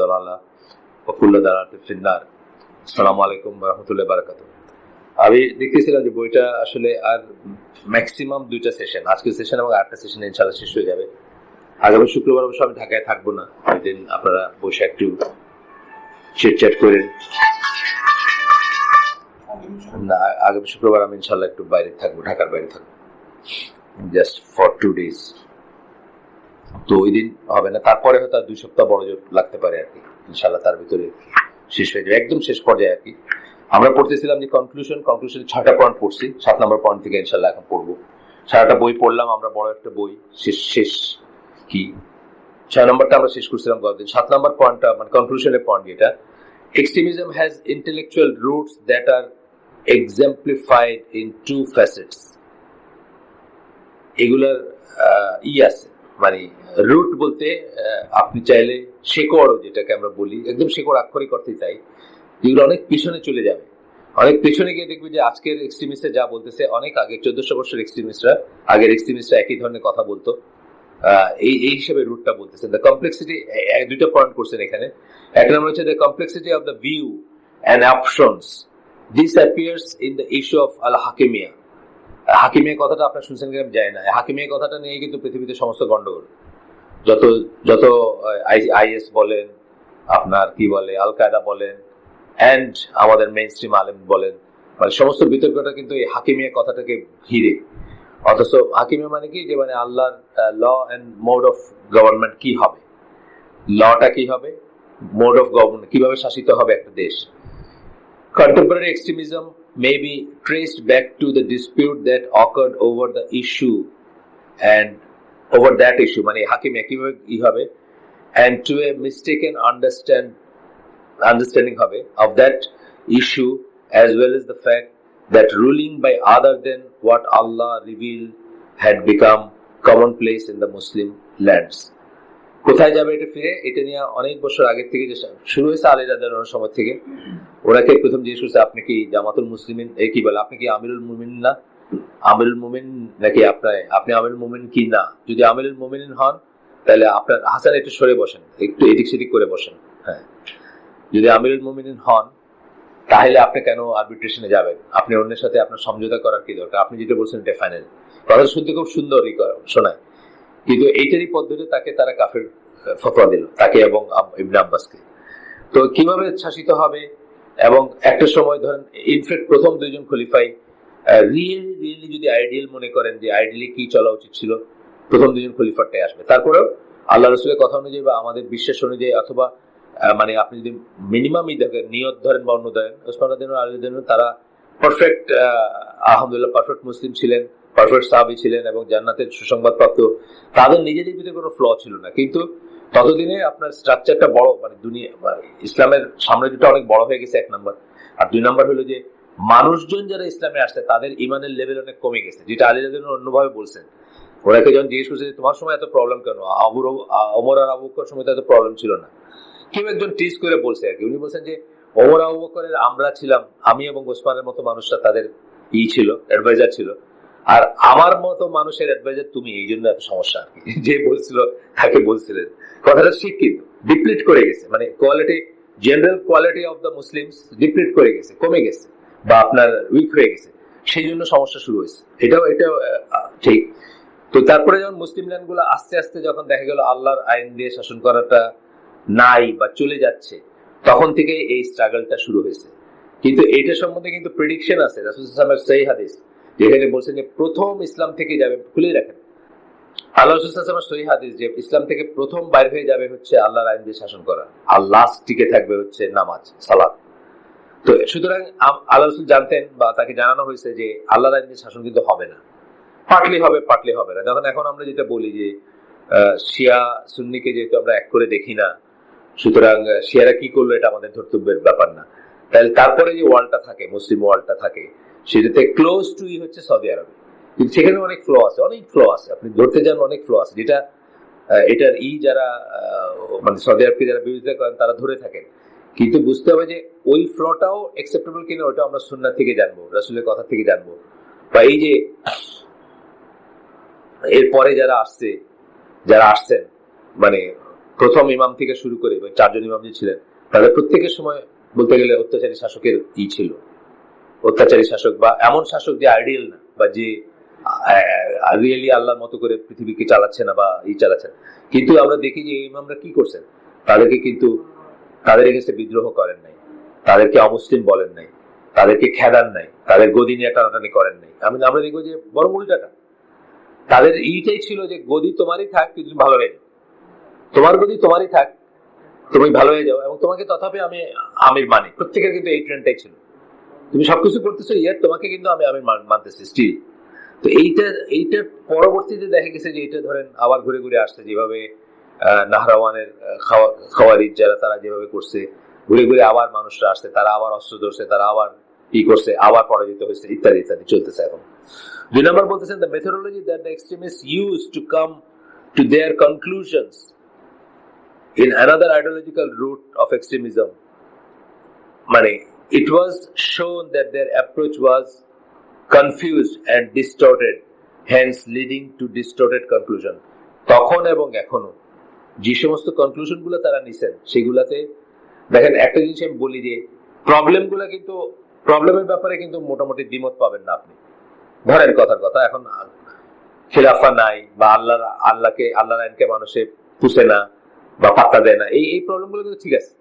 দালালা ওয়া কুল্লু দালালাতিন ফিন্নার। আসসালামু আলাইকুম ওয়া রাহমাতুল্লাহি ওয়া বারাকাতুহু। আমি দেখতেছিলাম যে বইটা আসলে আর ম্যাক্সিমাম 2টা সেশন, আজকের সেশন এবং 8টা সেশন ইনশাআল্লাহ শেষ হয়ে যাবে। আগামী শুক্রবার অবশ্য আমি ঢাকায় থাকবো না, ওই দিন আপনারা বসে একটু চিটচ্যাট করেন। না, আগামী শুক্রবার আমি ইনশাআল্লাহ একটু বাইরে থাকবো, ঢাকার বাইরে থাকবো, জাস্ট ফর 2 days। তো ওই দিন হবে না, তারপরে হয়তো 2 সপ্তাহ বড় জোর লাগতে পারে আর কি। ইনশাআল্লাহ তার ভিতরে শেষ হয়ে যাবে, একদম শেষ পর্যায়ে আর কি। আমরা পড়তেছিলাম যে কনক্লুশন 6টা পয়েন্ট পড়ছি, 7 নম্বর পয়েন্ট থেকে ইনশাআল্লাহ এখন পড়বো। সারাটা বই পড়লাম আমরা, বড় একটা বই, শেষ কি 6 নম্বরটা আমরা শেষ করছিলাম গতদিন। 7 নম্বর পয়েন্টটা মানে কনক্লুশনের পয়েন্ট, যেটা extremism has intellectual roots that are exemplified in 2 facets। এগুলার আছে মানে রুট বলতে আপনি চাইলে শেকড়, যেটাকে আমরা বলি একদম শেকড় আক্ষরিক অর্থেই তাই, এগুলো অনেক পিছনে চলে যাবে। অনেক পেছনে গিয়ে দেখবে যে আজকের এক্সট্রিমিস্টরা যা বলতেছে, অনেক আগে 1400 বছরের আগের এক্সট্রিমিস্টরা একই ধরনের কথা বলতো, এই হিসেবে রুটটা বলতেছে। দ্য কমপ্লেক্সিটি, 2টা পয়েন্ট করছেন এখানে। এক নম্বর হচ্ছে the complexity of the view and options this appears in the issue of আল হাকিমিয়া। হাকিমিয়া কথাটা আপনার শুনছেন কিনা যায় না, হাকিমিয়া কথাটা নিয়ে কিন্তু পৃথিবীতে সমস্ত গন্ডগোল। যত আইএস বলেন, আপনার কি বলে আল কায়দা বলেন, এন্ড আমাদের মেইন স্ট্রিম আলেম বলেন, মানে সমস্ত বিতর্কটা কিন্তু এই হাকিমিয়া কথাটাকে ঘিরে। অথচ হাকিমিয়া মানে কি, যে মানে আল্লাহর law and mode of government কি হবে, লটা কি হবে, মোড অফ গভর্নমেন্ট কিভাবে শাসিত হবে একটা দেশ। Contemporary extremism may be traced back to the dispute that occurred over the issue and over that issue, মানে হাকিমিয়া কিভাবে হবে, and to a mistaken understanding হবে of that issue, as well as the fact that ruling by other than what Allah revealed had become commonplace in the Muslim lands। কোথায় যাবে এটা ফিরে, এটা নিয়ে অনেক বছর আগে থেকে যে শুরু হয়েছে আলী রাদিয়াল্লাহু আনহুর সময় থেকে। ওনাকে প্রথম জিজ্ঞেস করছে, আপনি কি জামাতুল মুসলিমিন, এই কি বলে, আপনি কি আমিরুল মুমিনিন না, আমিরুল মুমিন নাকি আপনি আমিরুল মুমিন কি না? যদি আমিরুল মুমিনিন হন তাহলে আপনার হাসান একটু সরে বসেন, একটু এদিক সেদিক করে বসেন। হ্যাঁ, যদি আমিরুল মুমিনিন হন তাহলে আপনি কেন আরবিট্রেশনে যাবেন? আপনি অন্যের সাথে আপনার সমঝোতা করার কি দরকার? আপনি যেটা বলছেন এটা ফাইনাল। কথা শুনতে খুব সুন্দরই শোনায়, কিন্তু এইটারই পদ্ধতি তাকে তারা কাফের ফতোয়া দিল, তাকে এবং ইবনে আব্বাসকে। তো কিভাবে শাসিত হবে, এবং একটা সময় ধরেন ইনফ্যাক্ট প্রথম 2জন খলিফাই রিয়েলি যদি আইডিয়াল মনে করেন যে আইডিয়ালি কি চলা উচিত ছিল, প্রথম 2জন খলিফারটাই আসবে। তারপরেও আল্লাহ রসুলের কথা অনুযায়ী বা আমাদের বিশ্বাস অনুযায়ী, অথবা মানে আপনি যদি মিনিমামই দেখেন, নিয়ত ধরেন বা অন্য ধরেন, ওসমান রাদিয়াল্লাহু আনহু তারা পারফেক্ট, আলহামদুলিল্লাহ পারফেক্ট মুসলিম ছিলেন, পারফেক্ট সাহাবী ছিলেন এবং জান্নাতের সুসংবাদ প্রাপ্ত। তাদের নিজেদের ভিতরে কোনো ফ্ল ছিল না, কিন্তু ততদিনে আপনার স্ট্রাকচারটা বড়, মানে দুনিয়া ইসলামের সাম্রাজ্যটা অনেক বড় হয়ে গেছে, 1 নম্বর। আর 2 নম্বর হলো যে মানুষজন যারা ইসলামে আসছে তাদের ইমানের লেভেল অনেক কমে গেছে, যেটা আলী রাদিয়াল্লাহু আনহু অন্যভাবে বলছেন। ওনাকে যখন জিজ্ঞেস করছে তোমার সময় এত প্রবলেম কেন, ওমর আর আবু বকরের সময় তো এত প্রবলেম ছিল না, কেউ একজন টিজ করে বলছে আর কি। উনি বলছেন যে ওমর আবু বকরের আমরা ছিলাম, আমি এবং ওসমানের মতো মানুষরা তাদের ছিল, অ্যাডভাইজার ছিল, আর আমার মতো মানুষের অ্যাডভাইজার তুমি, এই জন্য এত সমস্যা আর কি। যে বলছিল তাকে বলছিলেন, কথাটা ঠিক কিন্তু ডিপ্লিট করে গেছে, মানে quality, general quality of the Muslims deplete করে গেছে, কমে গেছে বা আপনার উইক হয়ে গেছে, সেই জন্য সমস্যা শুরু হয়েছে। এটাও ঠিক। তো তারপরে যখন মুসলিম ল্যান্ডগুলো আস্তে আস্তে যখন দেখা গেল আল্লাহর আইন দিয়ে শাসন করাটা নাই বা চলে যাচ্ছে, তখন থেকে এই স্ট্রাগলটা শুরু হয়েছে। কিন্তু এটা সম্বন্ধে কিন্তু প্রেডিকশন আছে রাসূল সাল্লাল্লাহু আলাইহি ওয়াসাল্লামের সহিহ হাদিস, যেখানে বলছেন যে প্রথম ইসলাম থেকে যাবে, খুলে রাখেন আল্লাহ রাসূল সাল্লাল্লাহু আলাইহি ওয়াসাল্লামের সহিহ হাদিস, যে ইসলাম থেকে প্রথম বাইর হয়ে যাবে হচ্ছে আল্লাহর আইন দিয়ে শাসন করা, আর লাস্ট টিকে থাকবে হচ্ছে নামাজ, সালাত। তো সুতরাং আল্লাহ রাসূল জানতেন বা তাকে জানানো হয়েছে যে আল্লাহর আইন দিয়ে শাসন কিন্তু হবে না, পার্টলি হবে পার্টলি হবে না। এখন আমরা যেটা বলি যে শিয়া সুন্নিকে যেহেতু আমরা এক করে দেখি না, সুতরাং শিয়ারা কি করলো এটা আমাদের ধর্তব্যের ব্যাপার না। তাহলে তারপরে যে ওয়ার্ল্ডটা থাকে, মুসলিম ওয়ার্ল্ডটা থাকে, সেটাতে ক্লোজ টু হচ্ছে সৌদি আরব, কিন্তু সেখানে অনেক ফ্লো আছে, আপনি ধরতে যান অনেক ফ্লো আছে, যেটা এটার যারা মানে সৌদি আরবকে যারা বিরোধিতা করেন তারা ধরে থাকেন। কিন্তু বুঝতে হবে যে ওই ফ্লোটাও অ্যাকসেপ্টেবল কিনা, ওটা আমরা সুন্নাহ থেকে জানবো, রাসূলের কথা থেকে জানবো। বা এই যে এরপরে যারা আসছেন, মানে প্রথম ইমাম থেকে শুরু করে চারজন ইমাম যে ছিলেন তাদের প্রত্যেকের সময় বলতে গেলে অত্যাচারী শাসকের ছিল, অত্যাচারী শাসক বা এমন শাসক যে আইডিয়াল না বা যে রিয়েলি আল্লাহর মতো করে পৃথিবীকে চালাচ্ছে না বা চালাচ্ছে না। কিন্তু আমরা দেখি যে ইমামরা কি করছেন, তাদেরকে কিন্তু তাদের এগেন্সে বিদ্রোহ করেন নাই, তাদেরকে অমুসলিম বলেন নাই, তাদেরকে খেদান নাই, তাদের গদি নিয়ে টানাটানি করেন নাই। আমরা দেখবো যে বরং উল্টাটা, তাদের এইটাই ছিল যে গদি তোমারই থাক কিন্তু ভালো হয়ে যাও, তোমার গদি তোমারই থাক, তুমি ভালো হয়ে যাও এবং তোমাকে তথাপি আমি আমির মানি। প্রত্যেকের কিন্তু এই ট্রেন্ডটাই ছিল, তুমি সবকিছু করতেছো ইয়ার তোমাকে কিন্তু আমি আমির মানতেছি স্টিল। তো এইটার পরবর্তীতে দেখা গেছে যে এটা ধরেন আবার ঘুরে ঘুরে আসছে, যেভাবে নাহরাওয়ানের খাওয়ারিজ যারা তারা যেভাবে করছে, ঘুরে ঘুরে আবার মানুষরা আসছে, তারা আবার অস্ত্র ধরছে, তারা আবার কি করছে, আবার পরাজিত হয়েছে, ইত্যাদি ইত্যাদি চলতেছে। এখন 2 নম্বর বলতেছেন the methodology that the extremists use to come to their conclusions in another ideological route of extremism, মানে it was shown that their approach was confused and distorted, hence leading to distorted conclusion. তখন এবং এখনো যে সমস্ত conclusion গুলো তারা নিছেন সেগুলাতে দেখেন একটা জিনিস আমি বলি যে প্রবলেমের ব্যাপারে কিন্তু মোটামুটি দ্বিমত পাবেন না আপনি। ধরেন কথার কথা, এখন খিলাফা নাই বা আল্লাহর আইনকে মানুষে পুষে না বা পাত্তা দেয় না, এই প্রবলেম গুলো কিন্তু ঠিক আছে,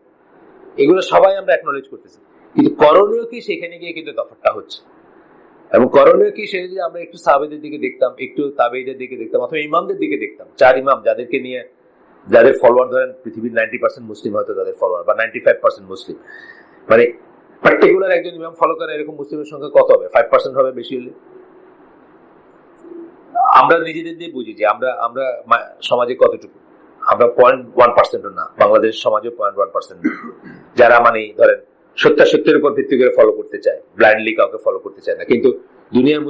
এগুলো সবাই আমরা অ্যাকনোলেজ করতেছি। কিন্তু করণীয় কি, সেখানে গিয়ে কিন্তু তফাৎটা হচ্ছে। এবং করণীয় কি, সেটা যদি আমরা একটু সাহাবীদের দিকে দেখতাম, একটু তাবেঈদের দিকে দেখতাম, অথবা ইমামদের দিকে দেখতাম, 4 ইমাম যাদেরকে নিয়ে, যাদের ফলোয়ার ধরেন পৃথিবীর 90% মুসলিম, হয়তো তাদের ফলোয়ার বা 95% মুসলিম, মানে পার্টিকুলার একজন ইমাম ফলো করে এরকম মুসলিমের সংখ্যা কত হবে? 5% হবে বেশি হলে। আমরা নিজেদের দিয়ে বুঝি যে আমরা সমাজে কতটুকু, আমরা 0.1% না, বাংলাদেশ সমাজে 0.1% যারা মানে ধরেন সত্যের উপর ভিত্তি করে ফলো করতে চায়, ব্লাইন্ডলি কাউকে ফলো করতে চায় না। কিন্তু দুনিয়ার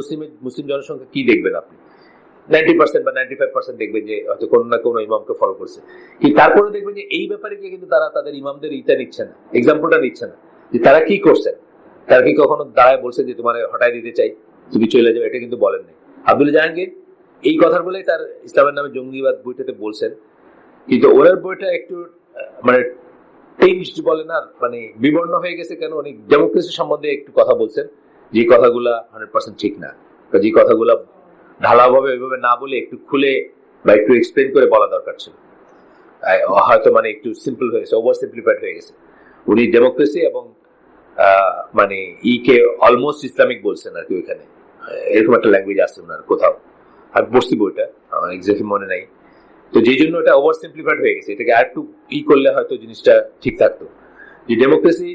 মুসলিম জনসংখ্যা কি দেখবেন আপনি? 90% বা 95% দেখবেন যে হয়তো কোনো না কোনো ইমামকে ফলো করছে। কিন্তু তারপরে দেখবেন যে এই ব্যাপারে গিয়ে কিন্তু তারা তাদের ইমামদের নিচ্ছে না, এক্সাম্পলটা নিচ্ছে না যে তারা কি করছেন। তারা কি কখনো দাঁড়ায় বলছে যে তোমার হটাই দিতে চাই, তুমি চলে যাও? এটা কিন্তু বলেন নাই। আব্দুল জাহাঙ্গীর এই কথার বলেই তার ইসলামের নামে জঙ্গিবাদ বইটাতে বলছেন, কিন্তু ওনার বইটা একটু মানে টেঞ্জড বলে না, মানে বিবর্ণ হয়ে গেছে। কেন? উনি ডেমোক্রেসি সম্বন্ধে একটু কথা বলছেন, যে কথাগুলা 100% ঠিক না, যে কথাগুলা ঢালাভাবে ওইভাবে না বলে একটু খুলে বা একটু এক্সপ্লেন করে বলা দরকার ছিল। হয়তো মানে একটু সিম্পল হয়ে গেছে, ওভার সিম্পলিফাইড হয়ে গেছে। উনি ডেমোক্রেসি এবং মানে কে অলমোস্ট ইসলামিক বলছেন আর কি, ওইখানে এরকম একটা ল্যাঙ্গুয়েজ আসছে ওনার কোথাও, আমি পড়ছি বইটা, আমার এক্স্যাক্টলি মনে নাই। তো যেই জন্য এটা ওভার সিম্পলিফাইড হয়ে গেছে, এটাকে আর একটু করলে হয়তো জিনিসটা ঠিক থাকতো। যে ডেমোক্রেসি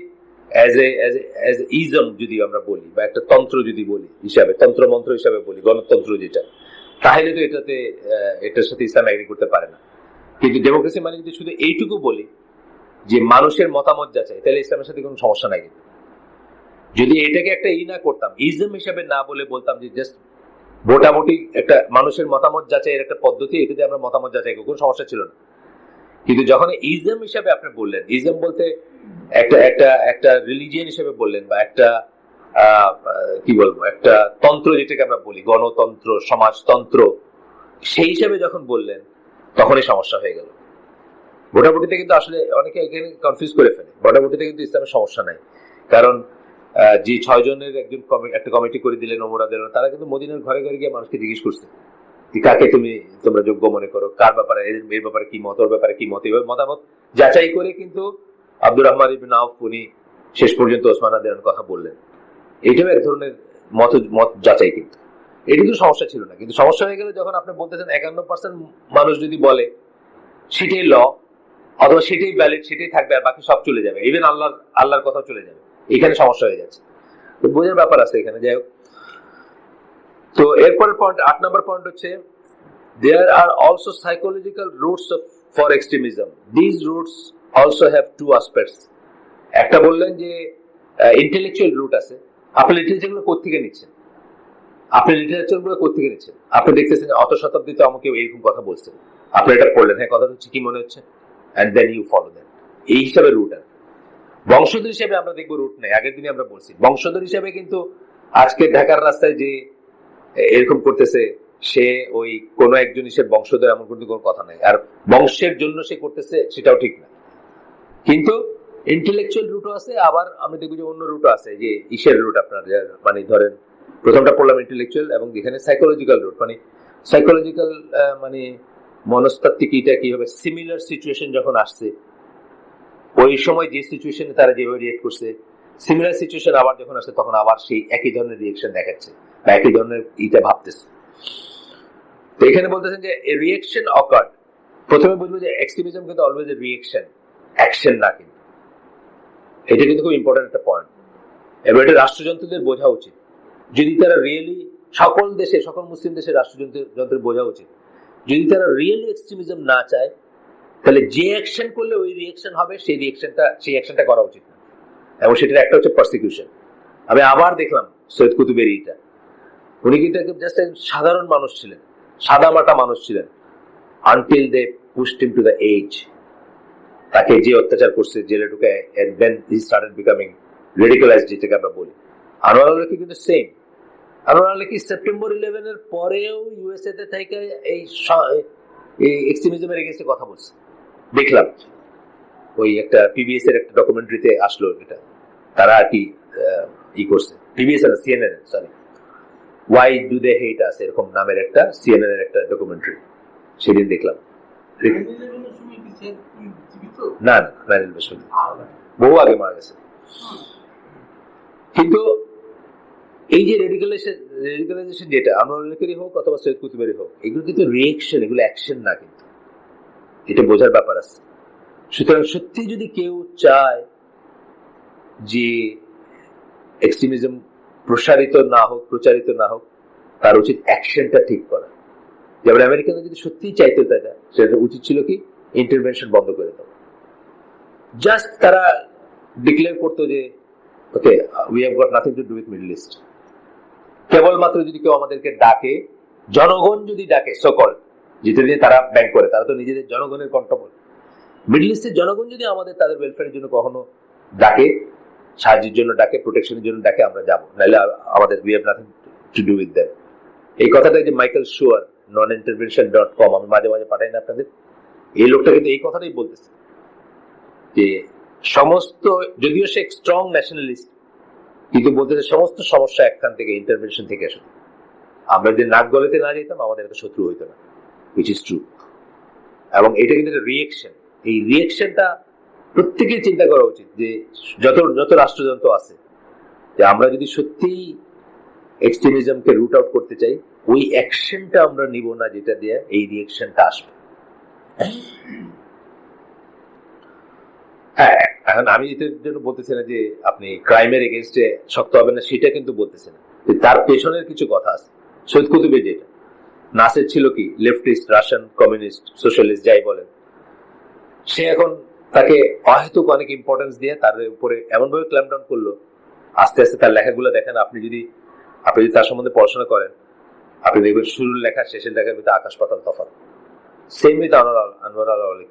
অ্যাজ এ ইজম যদি আমরা বলি, বা একটা তন্ত্র যদি বলি হিসাবে, তন্ত্রমন্ত্র হিসাবে বলি, গণতন্ত্র যেটা, তাহলে তো এটার সাথে ইসলাম এগ্রি করতে পারে না। কিন্তু ডেমোক্রেসি মানে যদি শুধু এইটুকু বলি যে মানুষের মতামত যাচাই, তাহলে ইসলামের সাথে কোনো সমস্যা নাই। কিন্তু যদি এটাকে একটা না করতাম, ইজম হিসাবে না বলে বলতাম যে জাস্ট মোটামুটি একটা মানুষের মতামত যাচাইয়ের একটা পদ্ধতি, এটাতে আমরা মতামত যাচাই কোনো সমস্যা ছিল না। কিন্তু যখন ইজম হিসাবে আপনি বললেন, ইজম বলতে একটা রিলিজিয়ন হিসেবে বললেন, বা একটা কি বলবো, একটা তন্ত্র যেটাকে আমরা বলি, গণতন্ত্র, সমাজতন্ত্র, সেই হিসাবে যখন বললেন, তখনই সমস্যা হয়ে গেল। ভোটাভুটিতে কিন্তু আসলে অনেকে এখানে কনফিউজ করে ফেলে, ভোটাভুটিতে কিন্তু ইসলামের সমস্যা নাই। কারণ যে 6 জনের একটা কমিটি করে দিলেন ওমরাদের, তারা কিন্তু মদিনার ঘরে ঘরে গিয়ে মানুষকে জিজ্ঞেস করছে কাকে তোমরা যোগ্য মনে করো, কার ব্যাপারে, এর ব্যাপারে কি মত, ওর ব্যাপারে কি মত, এবার মতামত যাচাই করে কিন্তু আব্দুর রহমান ইবনে আউফ উনি শেষ পর্যন্ত ওসমান রাদিয়াল্লাহু কথা বললেন। এইটাও এক ধরনের মত যাচাই। কিন্তু এটা কিন্তু সমস্যা ছিল না। কিন্তু সমস্যা হয়ে গেল যখন আপনি বলতেছেন 51% মানুষ যদি বলে সেটাই ল, অথবা সেটাই ভ্যালিড, সেটাই থাকবে, আর বাকি সব চলে যাবে, ইভেন আল্লাহর কথা চলে যাবে, এখানে সমস্যা হয়ে যাচ্ছে। তো বোঝার ব্যাপার আছে এখানে। যাই হোক, তো এরপরের পয়েন্ট, 8 নম্বর পয়েন্ট হচ্ছে there are also psychological roots for extremism. These roots also have 2 aspects. একটা বললেন যে ইন্টেলেকচুয়াল রুট আছে। আপনি লিটারেচার গুলো কোত্থেকে নিচ্ছেন, আপনি দেখতেছেন অত শতাব্দীতে আমাকে এরকম কথা বলছেন, আপনি এটা পড়লেন, হ্যাঁ কথাটা হচ্ছে কি মনে হচ্ছে, and then you follow that. এই হিসাবে রুট আছে। বংশধর হিসেবে আমরা দেখবো রুট নেই। আগের দিনে আমরা বলছি বংশধর হিসেবে কিন্তু আজকে ঢাকার রাস্তায় যে এরকম করতেছে, সে ওই কোনো একজন সে বংশধর এমন কিন্তু কোনো কথা নাই, আর বংশের জন্য সে করতেছে সেটাও ঠিক না। কিন্তু ইন্টেলেকচুয়াল রুটও আছে, আবার আমি দেখবো যে অন্য রুটও আছে, যে ইসের রুট আপনার মানে ধরেন প্রথমটা পড়লাম ইন্টেলেকচুয়াল, এবং যেখানে সাইকোলজিক্যাল রুট, মানে সাইকোলজিক্যাল মানে মনস্তাত্ত্বিক এটা কি হবে, সিমিলার সিচুয়েশন যখন আসছে ওই সময় যে সিচুয়েশনে তারা যেভাবে রিয়েক্ট করছে, সিমিলার সিচুয়েশন আবার যখন আসছে তখন আবার সেই একই ধরনের রিয়েকশন দেখাচ্ছে বা একই ধরনের এটা ভাবতেছে। তো এখানে বলতেছেন যে রিয়েকশন অকার্ড। প্রথমে বুঝবো যে এক্সট্রিমিজম কিন্তু অলওয়েজ এ রিয়েকশন, অ্যাকশন না, কিন্তু এটা কিন্তু খুব ইম্পর্টেন্ট একটা পয়েন্ট। এবার এটা রাষ্ট্রযন্ত্রদের বোঝা উচিত, যদি তারা রিয়েলি সকল দেশে, সকল মুসলিম দেশের রাষ্ট্রযন্ত্রের বোঝা উচিত, যদি তারা রিয়েলি এক্সট্রিমিজম না চায় তাহলে যে অ্যাকশন করলে ওই রিয়েকশন হবে সেই অ্যাকশনটা করা উচিত না। এবং সেটার একটা হচ্ছে প্রসিকিউশন। আমি আবার দেখলাম সৈয়দ কুতুবের এইটা, উনি কিন্তু জাস্ট সাধারণ মানুষ ছিলেন, সাদামাটা মানুষ ছিলেন, until they pushed him to the edge. তাকে যে অত্যাচার করছে জেলে ঢুকে, and then he started becoming radicalised, যেটাকে আমরা বলি। আনোয়ার আলী কিন্তু সেম। আনোয়ার আলী সেপ্টেম্বর 11 এর পরেও ইউএসএ তে থেকে এই এক্সট্রিমিজমের এগেইনস্টে কথা বলছে। দেখলাম ওই একটা পিবিএস এর একটা ডকুমেন্টারিতে আসলো, এটা তারা আর কি ই করছে, পিবিএস আর CNN, sorry, why do they hate us, এরকম নামের একটা সিএনএন এর একটা ডকুমেন্টারি সেদিন দেখলাম। না না, বহু আগে মারা গেছে। কিন্তু এই যে রেডিকালাইজেশন যেটা আনোয়ারেরই হোক অথবা সৈয়দ কুতুবেরই হোক, এগুলো কিন্তু রিয়েকশন, এগুলো অ্যাকশন না, কিন্তু এটা বোঝার ব্যাপার আছে। সুতরাং সত্যি যদি কেউ চায় যে এক্সট্রিমিজম প্রচারিত না হোক, তার উচিত অ্যাকশনটা ঠিক করা। যেমন আমেরিকানরা যদি সত্যিই চাইতো, তারা সেটা উচিত ছিল কি ইন্টারভেনশন বন্ধ করে দেওয়া। জাস্ট তারা ডিক্লেয়ার করতো যে okay, we have got nothing to do with Middle East. কেবলমাত্র যদি কেউ আমাদেরকে ডাকে, জনগণ যদি ডাকে, সকল যেটা দিয়ে তারা ব্যাংক করে, তারা তো নিজেদের জনগণের কণ্ঠ বলে, মিডল ইস্টের জনগণ যদি আমাদের তাদের ওয়েলফেয়ারের জন্য কখনো ডাকে, সাহায্যের জন্য ডাকে, প্রোটেকশনের জন্য ডাকে, আমরা যাবো, নাহলে আমাদের we have nothing to do with them. এই কথাটা যে মাইকেল শুয়ার nonintervention.com, আমি মাঝে মাঝে পাঠাই না আপনাদের, এই লোকটা কিন্তু এই কথাটাই বলতেছে যে সমস্ত, যদিও সে স্ট্রং ন্যাশনালিস্ট, কিন্তু বলতেছে সমস্ত সমস্যা একখান থেকে, ইন্টারভেনশন থেকে আসে। আমরা যদি নাক গলাতে না যেতাম আমাদের এত শত্রু হইতো না, হুইচ ইজ ট্রু। এবং এটা কিন্তু একটা রিয়েকশন। এই রিয়েকশনটা প্রত্যেকের চিন্তা করা উচিত, যে যত রাষ্ট্রযন্ত্র আছে, যে আমরা যদি সত্যিই এক্সট্রিমিজমকে রুট আউট করতে চাই, ওই অ্যাকশনটা আমরা নিব না যেটা দিয়ে এই রিয়েকশনটা আসবে। হ্যাঁ, এখন আমি এটার জন্য বলতেছি না যে আপনি ক্রাইমের এগেনস্টে শক্ত হবেন না, সেটা কিন্তু বলতেছি না, তার পেছনের কিছু কথা আছে। সৈয়দ কুতুবের যেটা, নাসের ছিল কি লেফটিস্ট, রাশিয়ান কমিউনিস্ট, সোশ্যালিস্ট, যাই বলেন, সে এখন তাকে অহেতুক অনেক ইম্পর্টেন্স দিয়ে তার উপরে এমনভাবে ক্ল্যাম্পডাউন করলো। আস্তে আস্তে তার লেখাগুলো দেখেন, আপনি যদি তার সম্বন্ধে পড়াশোনা করেন, আপনি দেখবেন শুরুর লেখা শেষের লেখার ভিতরে আকাশ পাতাল তফাৎ। Same with Anwar Ali.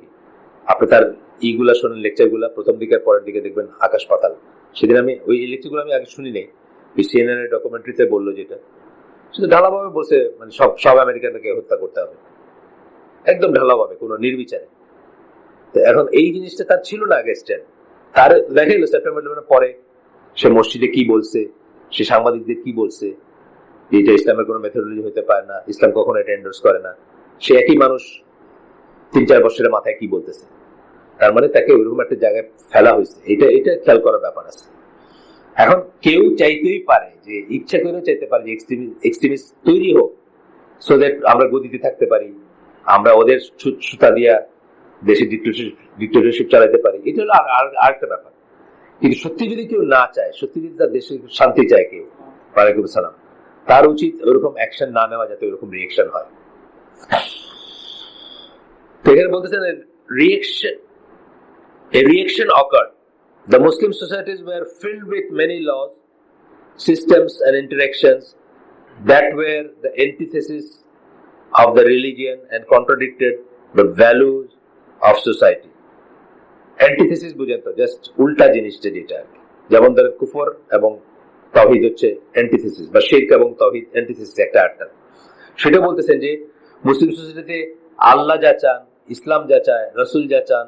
আপনি তার ইগুলা শোনেন, লেকচার গুলা, প্রথম দিকের পরের দিকে দেখবেন আকাশ পাতাল। সেদিন আমি ওই লেকচার গুলো আমি আগে শুনি নাই, সিএনএন এর ডকুমেন্টারিতে বললো, যেটা শুধু ঢালাভাবে বলছে, মানে সব আমেরিকানকে হত্যা করতে হবে, একদম ঢালাভাবে, কোনো নির্বিচারে। এখন এই জিনিসটা তার ছিল না আগে স্ট্যান্ড। তার দেখা গেল সেপ্টেম্বর 11 পরে সে মসজিদে কি বলছে, সে সাংবাদিকদের কি বলছে, এটা ইসলামের কোনো মেথোডোলজি হতে পারে না, ইসলাম কখনো এটা এন্ডোর্স করে না। সে একই মানুষ 3-4 বছরের মাথায় কি বলতেছে, তার মানে তাকে ওইরকম একটা জায়গায় ফেলা হয়েছে। এটা খেয়াল করার ব্যাপার আছে। এখন কেউ চাইতেই পারে, যে ইচ্ছা করেও চাইতে পারে যে এক্সট্রিমিস্ট তৈরি হোক, সো দ্যাট আমরা গদিতে থাকতে পারি, আমরা ওদের সুতা দিয়া দেশে ডিক্টেটরশিপ চালাতে পারি। এটা হলো আরেকটা ব্যাপার। কিন্তু সত্যি যদি কেউ না চায়, সত্যি যদি তার দেশে শান্তি চায় কেউ, ওয়ালাইকুম সালাম, তার উচিত ওরকম অ্যাকশন না নেওয়া, যাতে ওরকম রিয়েকশন হয়। তো এখানে বলতেছেন a reaction occurred. The Muslim societies were filled with many laws, systems and interactions that were the antithesis of the religion and contradicted the values of society. Antithesis বুঝেন তো, জাস্ট উল্টা জিনিসটা, যেটা যেমন ধরেন কুফর এবং তাওহীদ হচ্ছে অ্যান্টিথেসিস, বা শিরক এবং তাওহীদ অ্যান্টিথেসিস একটা আরেকটা। সেটা বলতেছেন যে মুসলিম সোসাইটিতে আল্লাহ যা চান, ইসলাম যা চায়, রসুল যা চান,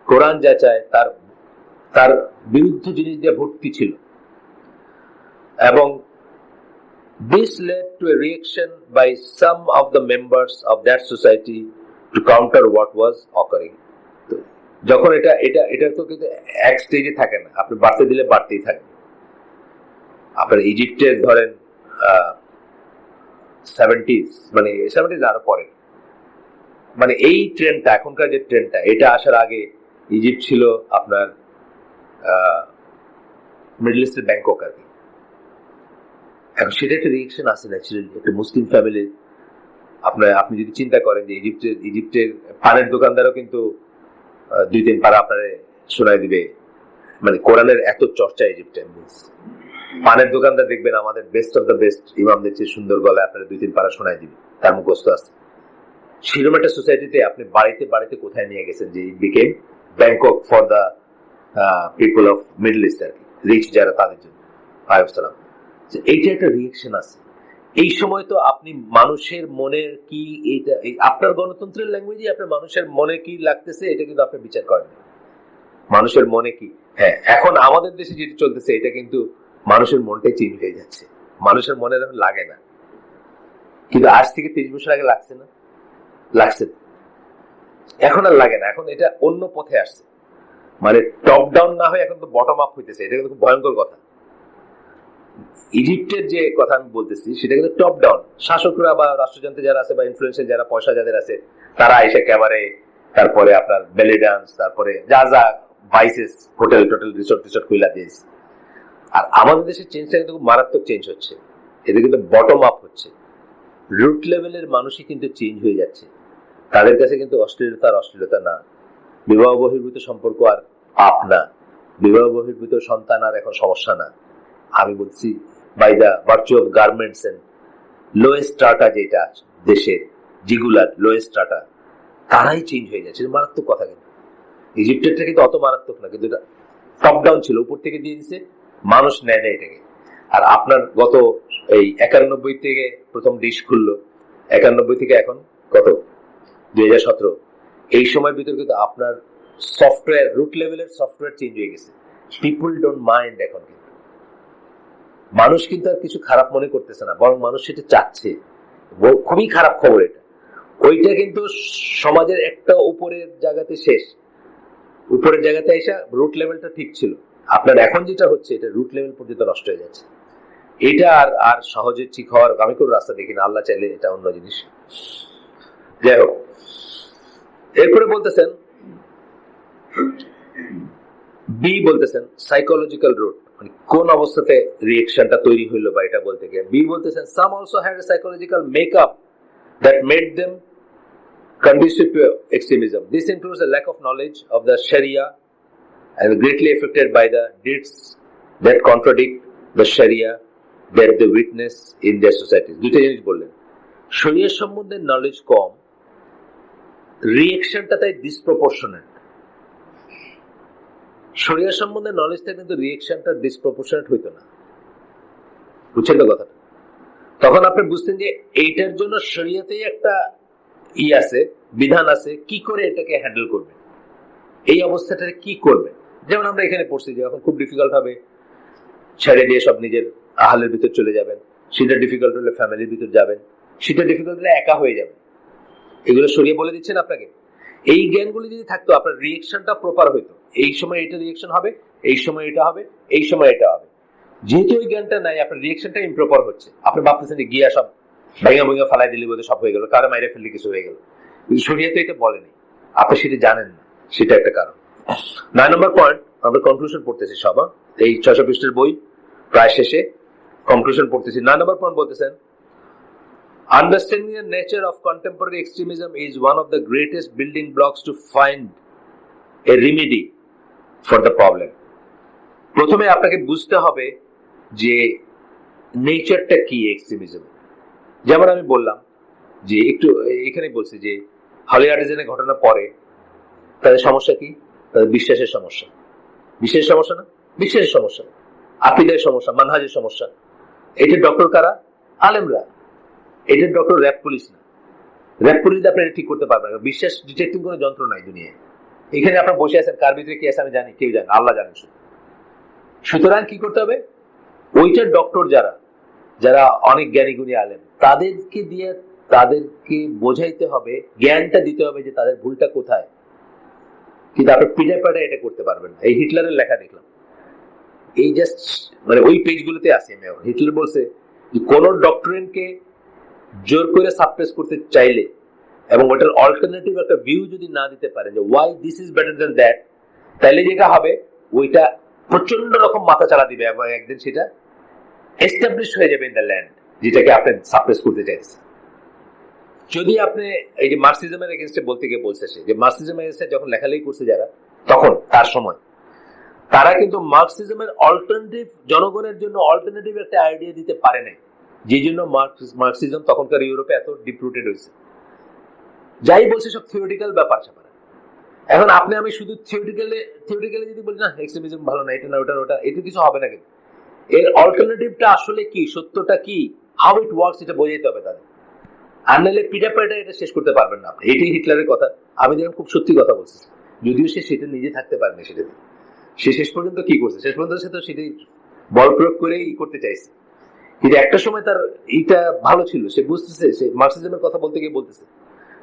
কোরআন যা চায়, তার তার বিরুদ্ধ জিনিস দিয়ে ভর্তি ছিল। এবং this led to a reaction by some of the members of that society to counter what was occurring. যখন এটা তো কিন্তু এক স্টেজে থাকে না, আপনি বাড়তে দিলে বাড়তেই থাকে। আপনার ইজিপ্টের ধরেন 70s, মানে 70s আরো পরে, মানে এই ট্রেন্ডটা, এখনকার যে ট্রেন্ডটা, এটা আসার আগে ইজিপ্ট ছিল আপনার মিডল ইস্টের ব্যাংকক আর কি। এখন সেটা একটা রিয়েকশন আসে ন্যাচারালি একটা মুসলিম ফ্যামিলির। আপনি যদি চিন্তা করেন যে ইজিপ্টের পানের দোকানদারও কিন্তু 2-3 পারা আপনার শোনায় দিবে, মানে কোরআনের এত চর্চা ইজিপ্টে। পানের দোকানদার দেখবেন আমাদের বেস্ট অফ দ্য বেস্ট ইমামদের চেয়ে সুন্দর গলায় আপনার 2-3 পারা শোনায় দিবে, তার মুখস্থ আছে। সেরকম একটা সোসাইটিতে আপনি বাড়িতে বাড়িতে কোথায় নিয়ে গেছেন যে it became Bangkok for the people of Middle East আর কি, রিচ যারা, তাদের জন্য। আলাইহিসসালাম। এইটা একটা রিয়েকশন আছে। এই সময় তো আপনি মানুষের মনের কি, এইটা আপনার গণতন্ত্রের ল্যাঙ্গুয়েজে আপনার মানুষের মনে কি লাগতেছে এটা কিন্তু আপনি বিচার করেন মানুষের মনে কি। হ্যাঁ, এখন আমাদের দেশে যেটা চলতেছে এটা কিন্তু মানুষের মনটাই চেঞ্জ হয়ে যাচ্ছে, মানুষের মনে এখন লাগে না, কিন্তু আজ থেকে 30 বছর আগে লাগছে না, লাগছে এখন আর লাগে না, এখন এটা অন্য পথে আসছে, মানে টপ ডাউন না হয়ে এখন তো বটম আপ হইতেছে। এটা কিন্তু খুব ভয়ঙ্কর কথা। ইজিপ্টের যে কথা আমি বলতেছি সেটা কিন্তু টপ ডাউন, শাসকরা বা রাষ্ট্রযন্ত্রে যারা আছে বা ইনফ্লুয়েন্সিয়াল যারা, পয়সা যাদের আছে, তারা এসে ক্যাবারে, তারপরে আপনার বেলি ডান্স, তারপরে যা যা ভাইসেস, হোটেল টোটেল রিসোর্ট খুইলা দিয়েছে। আর আমাদের দেশের চেঞ্জটা কিন্তু খুব মারাত্মক চেঞ্জ হচ্ছে, এটা কিন্তু বটম আপ হচ্ছে। রুট লেভেলের মানুষই কিন্তু চেঞ্জ হয়ে যাচ্ছে, তাদের কাছে কিন্তু অশ্লীলতা না, বিবাহ বহির্ভূত সম্পর্ক আর পাপ না, বিবাহ বহির্ভূত সন্তান আর এখন সমস্যা না। আমি বলছি by the virtue of garments and lowest strata, যেটা দেশের যেগুলার লোয়েস্ট স্ট্রাটা, তারাই চেঞ্জ হয়ে যাচ্ছে। মারাত্মক কথা। কিন্তু ইজিপ্টেরটা কিন্তু অত মারাত্মক না, কিন্তু এটা টপ ডাউন ছিল, উপর থেকে দিয়ে দিচ্ছে, মানুষ নেয় না এটাকে। আর আপনার গত এই 91 থেকে প্রথম ডিশ খুললো, 91 থেকে এখন কত 2017, এই সময়ের ভিতরে কিন্তু আপনার সফটওয়্যার, রুট লেভেলের সফটওয়্যার চেঞ্জ হয়ে গেছে। পিপুল ডোন্ট মাইন্ড এখন, কিন্তু মানুষ কিন্তু আর কিছু খারাপ মনে করতেছে না, বরং মানুষ সেটা চাচ্ছে। খুবই খারাপ খবর এটা। ওইটা কিন্তু সমাজের একটা উপরের জায়গাতে শেষ, উপরের জায়গাতে এসে রুট লেভেলটা ঠিক ছিল। আপনার এখন যেটা হচ্ছে এটা রুট লেভেল পর্যন্ত নষ্ট হয়ে যাচ্ছে। এটা আর সহজে ঠিক হওয়ার আমি কোনো রাস্তা দেখি না, আল্লাহ চাইলে এটা অন্য জিনিস। যাই হোক, এরপরে বলতেছেন বি, বলতেছেন সাইকোলজিক্যাল রুট, মানে কোন অবস্থাতে রিয়েকশনটা তৈরি হইলো বা এটা বলতে গিয়ে। বি বলতেছেন some also had a psychological makeup that made them conducive to extremism. This includes a lack of knowledge of the Sharia and greatly affected by the deeds that contradict the Sharia that they witness in their societies. দুইটা জিনিস বললেন, শরিয়ার সম্বন্ধে knowledge কম, রিয়েকশনটা তাই disproportionate. শরিয়ার সম্বন্ধে নলেজটা কিন্তু রিয়েকশনটা disproportionate হইতো না, বুঝছেন তো কথাটা? তখন আপনি বুঝতেন যে এইটার জন্য শরিয়াতেই একটা আছে, বিধান আছে, কি করে এটাকে হ্যান্ডেল করবে, এই অবস্থাটাকে কি করবে। যেমন আমরা এখানে পড়ছি যে এখন খুব ডিফিকাল্ট হবে, ছেড়ে দিয়ে সব নিজের আহালের ভিতর চলে যাবেন, সেটা ডিফিকাল্ট হলে ফ্যামিলির ভিতর যাবেন, সেটা ডিফিকাল্ট হলে একা হয়ে যাবেন। এগুলো শরিয়া বলে দিচ্ছেন আপনাকে। এই জ্ঞানগুলি যদি থাকতো আপনার রিয়েকশনটা প্রপার হইতো, এই সময় এটা রিয়েকশন হবে, এই সময় এটা হবে, এই সময় এটা হবে। যেহেতু ওই জ্ঞানটা নাই, আপনার রিয়েকশনটা ইমপ্রপার হচ্ছে। আপনি ভাবতেছেন যে গিয়া সব ভেঙে ফালাই দিলে বোধহয় সব হয়ে গেল, কারো মাইরে ফেললে কিছু হয়ে গেল, কিন্তু শরিয়া তো এটা বলেনি, আপনি সেটা জানেন না, সেটা একটা কারণ। 9 নম্বর পয়েন্ট, আমরা কনক্লুশন পড়তেছি সব, এই 600 পৃষ্ঠার বই প্রায় শেষে, কনক্লুশন পড়তেছি। 9 নম্বর পয়েন্ট বলতেছেন, understanding the nature of contemporary extremism is one of the greatest building blocks to find a remedy for the problem. প্রথমে আপনাকে বুঝতে হবে যে নেচারটা কি এক্সট্রিমিজম। যেমন আমি বললাম যে একটু এখানে বলছি যে হলি আর্টিজানের ঘটনা পরে তাদের সমস্যা কি, তাদের বিশ্বাসের সমস্যা। বিশ্বাসের সমস্যা না, বিশ্বাসের সমস্যা, আকীদার সমস্যা, মানহাজের সমস্যা। এটা ডক্টর কারা? আলেমরা। এটা ডক্টর র্যাব পুলিশ না। র্যাব পুলিশ আপনি এটা ঠিক করতে পারবেন না। বিশ্বাস ডিটেক্টিং কোনো যন্ত্র নাই দুনিয়ায়। এখানে আপনার বসে আছেন, কার ভিতরে কি আছে আমি জানি, কেউ জানে, আল্লাহ জানেন শুধু। সুতরাং কি করতে হবে, ওইটার ডক্টর যারা যারা অনেক জ্ঞানী গুণী আলেম, তাদেরকে দিয়ে তাদেরকে বোঝাইতে হবে, জ্ঞানটা দিতে হবে যে তাদের ভুলটা কোথায়। কিন্তু আপনি পিঠে পাঠায় এটা করতে পারবেন না। এই হিটলারের লেখা দেখলাম, এই জাস্ট মানে ওই পেজগুলোতে আছে। আমি এখন হিটলার বলছে যে কোন ডক্টরিনকে জোর করে সাপ্রেস করতে চাইলে এবং ওটার অল্টারনেটিভ একটা ভিউ যদি না দিতে পারে যে why this is better than that, তাহলে যেটা হবে ওইটা প্রচন্ড রকম মাথা চালা দিবে এবং একদিন সেটা এস্টাবলিশ হয়ে যাবে ইন দ্য ল্যান্ড, যেটাকে আপনি সাপ্রেস করতে চাইছেন। যদি আপনি এই যে মার্কসিজমের এগেনস্টে বলতে গিয়ে বলছে সে যে মার্কসিজমের এগেনস্টে যখন লেখালেখি করছে যারা, তখন তার সময় তারা কিন্তু মার্কসিজমের অল্টারনেটিভ, জনগণের জন্য অল্টারনেটিভ একটা আইডিয়া দিতে পারে নাই, যে জন্য মার্কসিজম তখনকার ইউরোপে এত ডিপ রুটেড হয়েছে। যাই বলছে সব থিওরিটিক্যাল ব্যাপার স্যাপার। এখন আপনি আমি শুধু থিওরিটিক্যালি যদি বলি না এক্সট্রিমিজম ভালো না, এটা না ওটা ওটা, এটা কিছু হবে না। কিন্তু এর অল্টারনেটিভটা আসলে কি, সত্যটা কি, হাউ ইট ওয়ার্কস, এটা বোঝাইতে হবে তাদের। আর নাহলে পিঠাপাটা এটা শেষ করতে পারবেন না আপনি। এটাই হিটলারের কথা। আমি দেখলাম খুব সত্যি কথা বলছি, যদিও সে সেটা নিজে থাকতে পারেনি। সেটাতে সে শেষ পর্যন্ত কি করছে, শেষ পর্যন্ত সে তো সেটাই বল প্রয়োগ করেই করতে চাইছে। কিন্তু একটা সময় তার এইটা ভালো ছিল, সে বুঝতেছে, সে মার্কসিজমের কথা বলতে গিয়ে বলতেছে,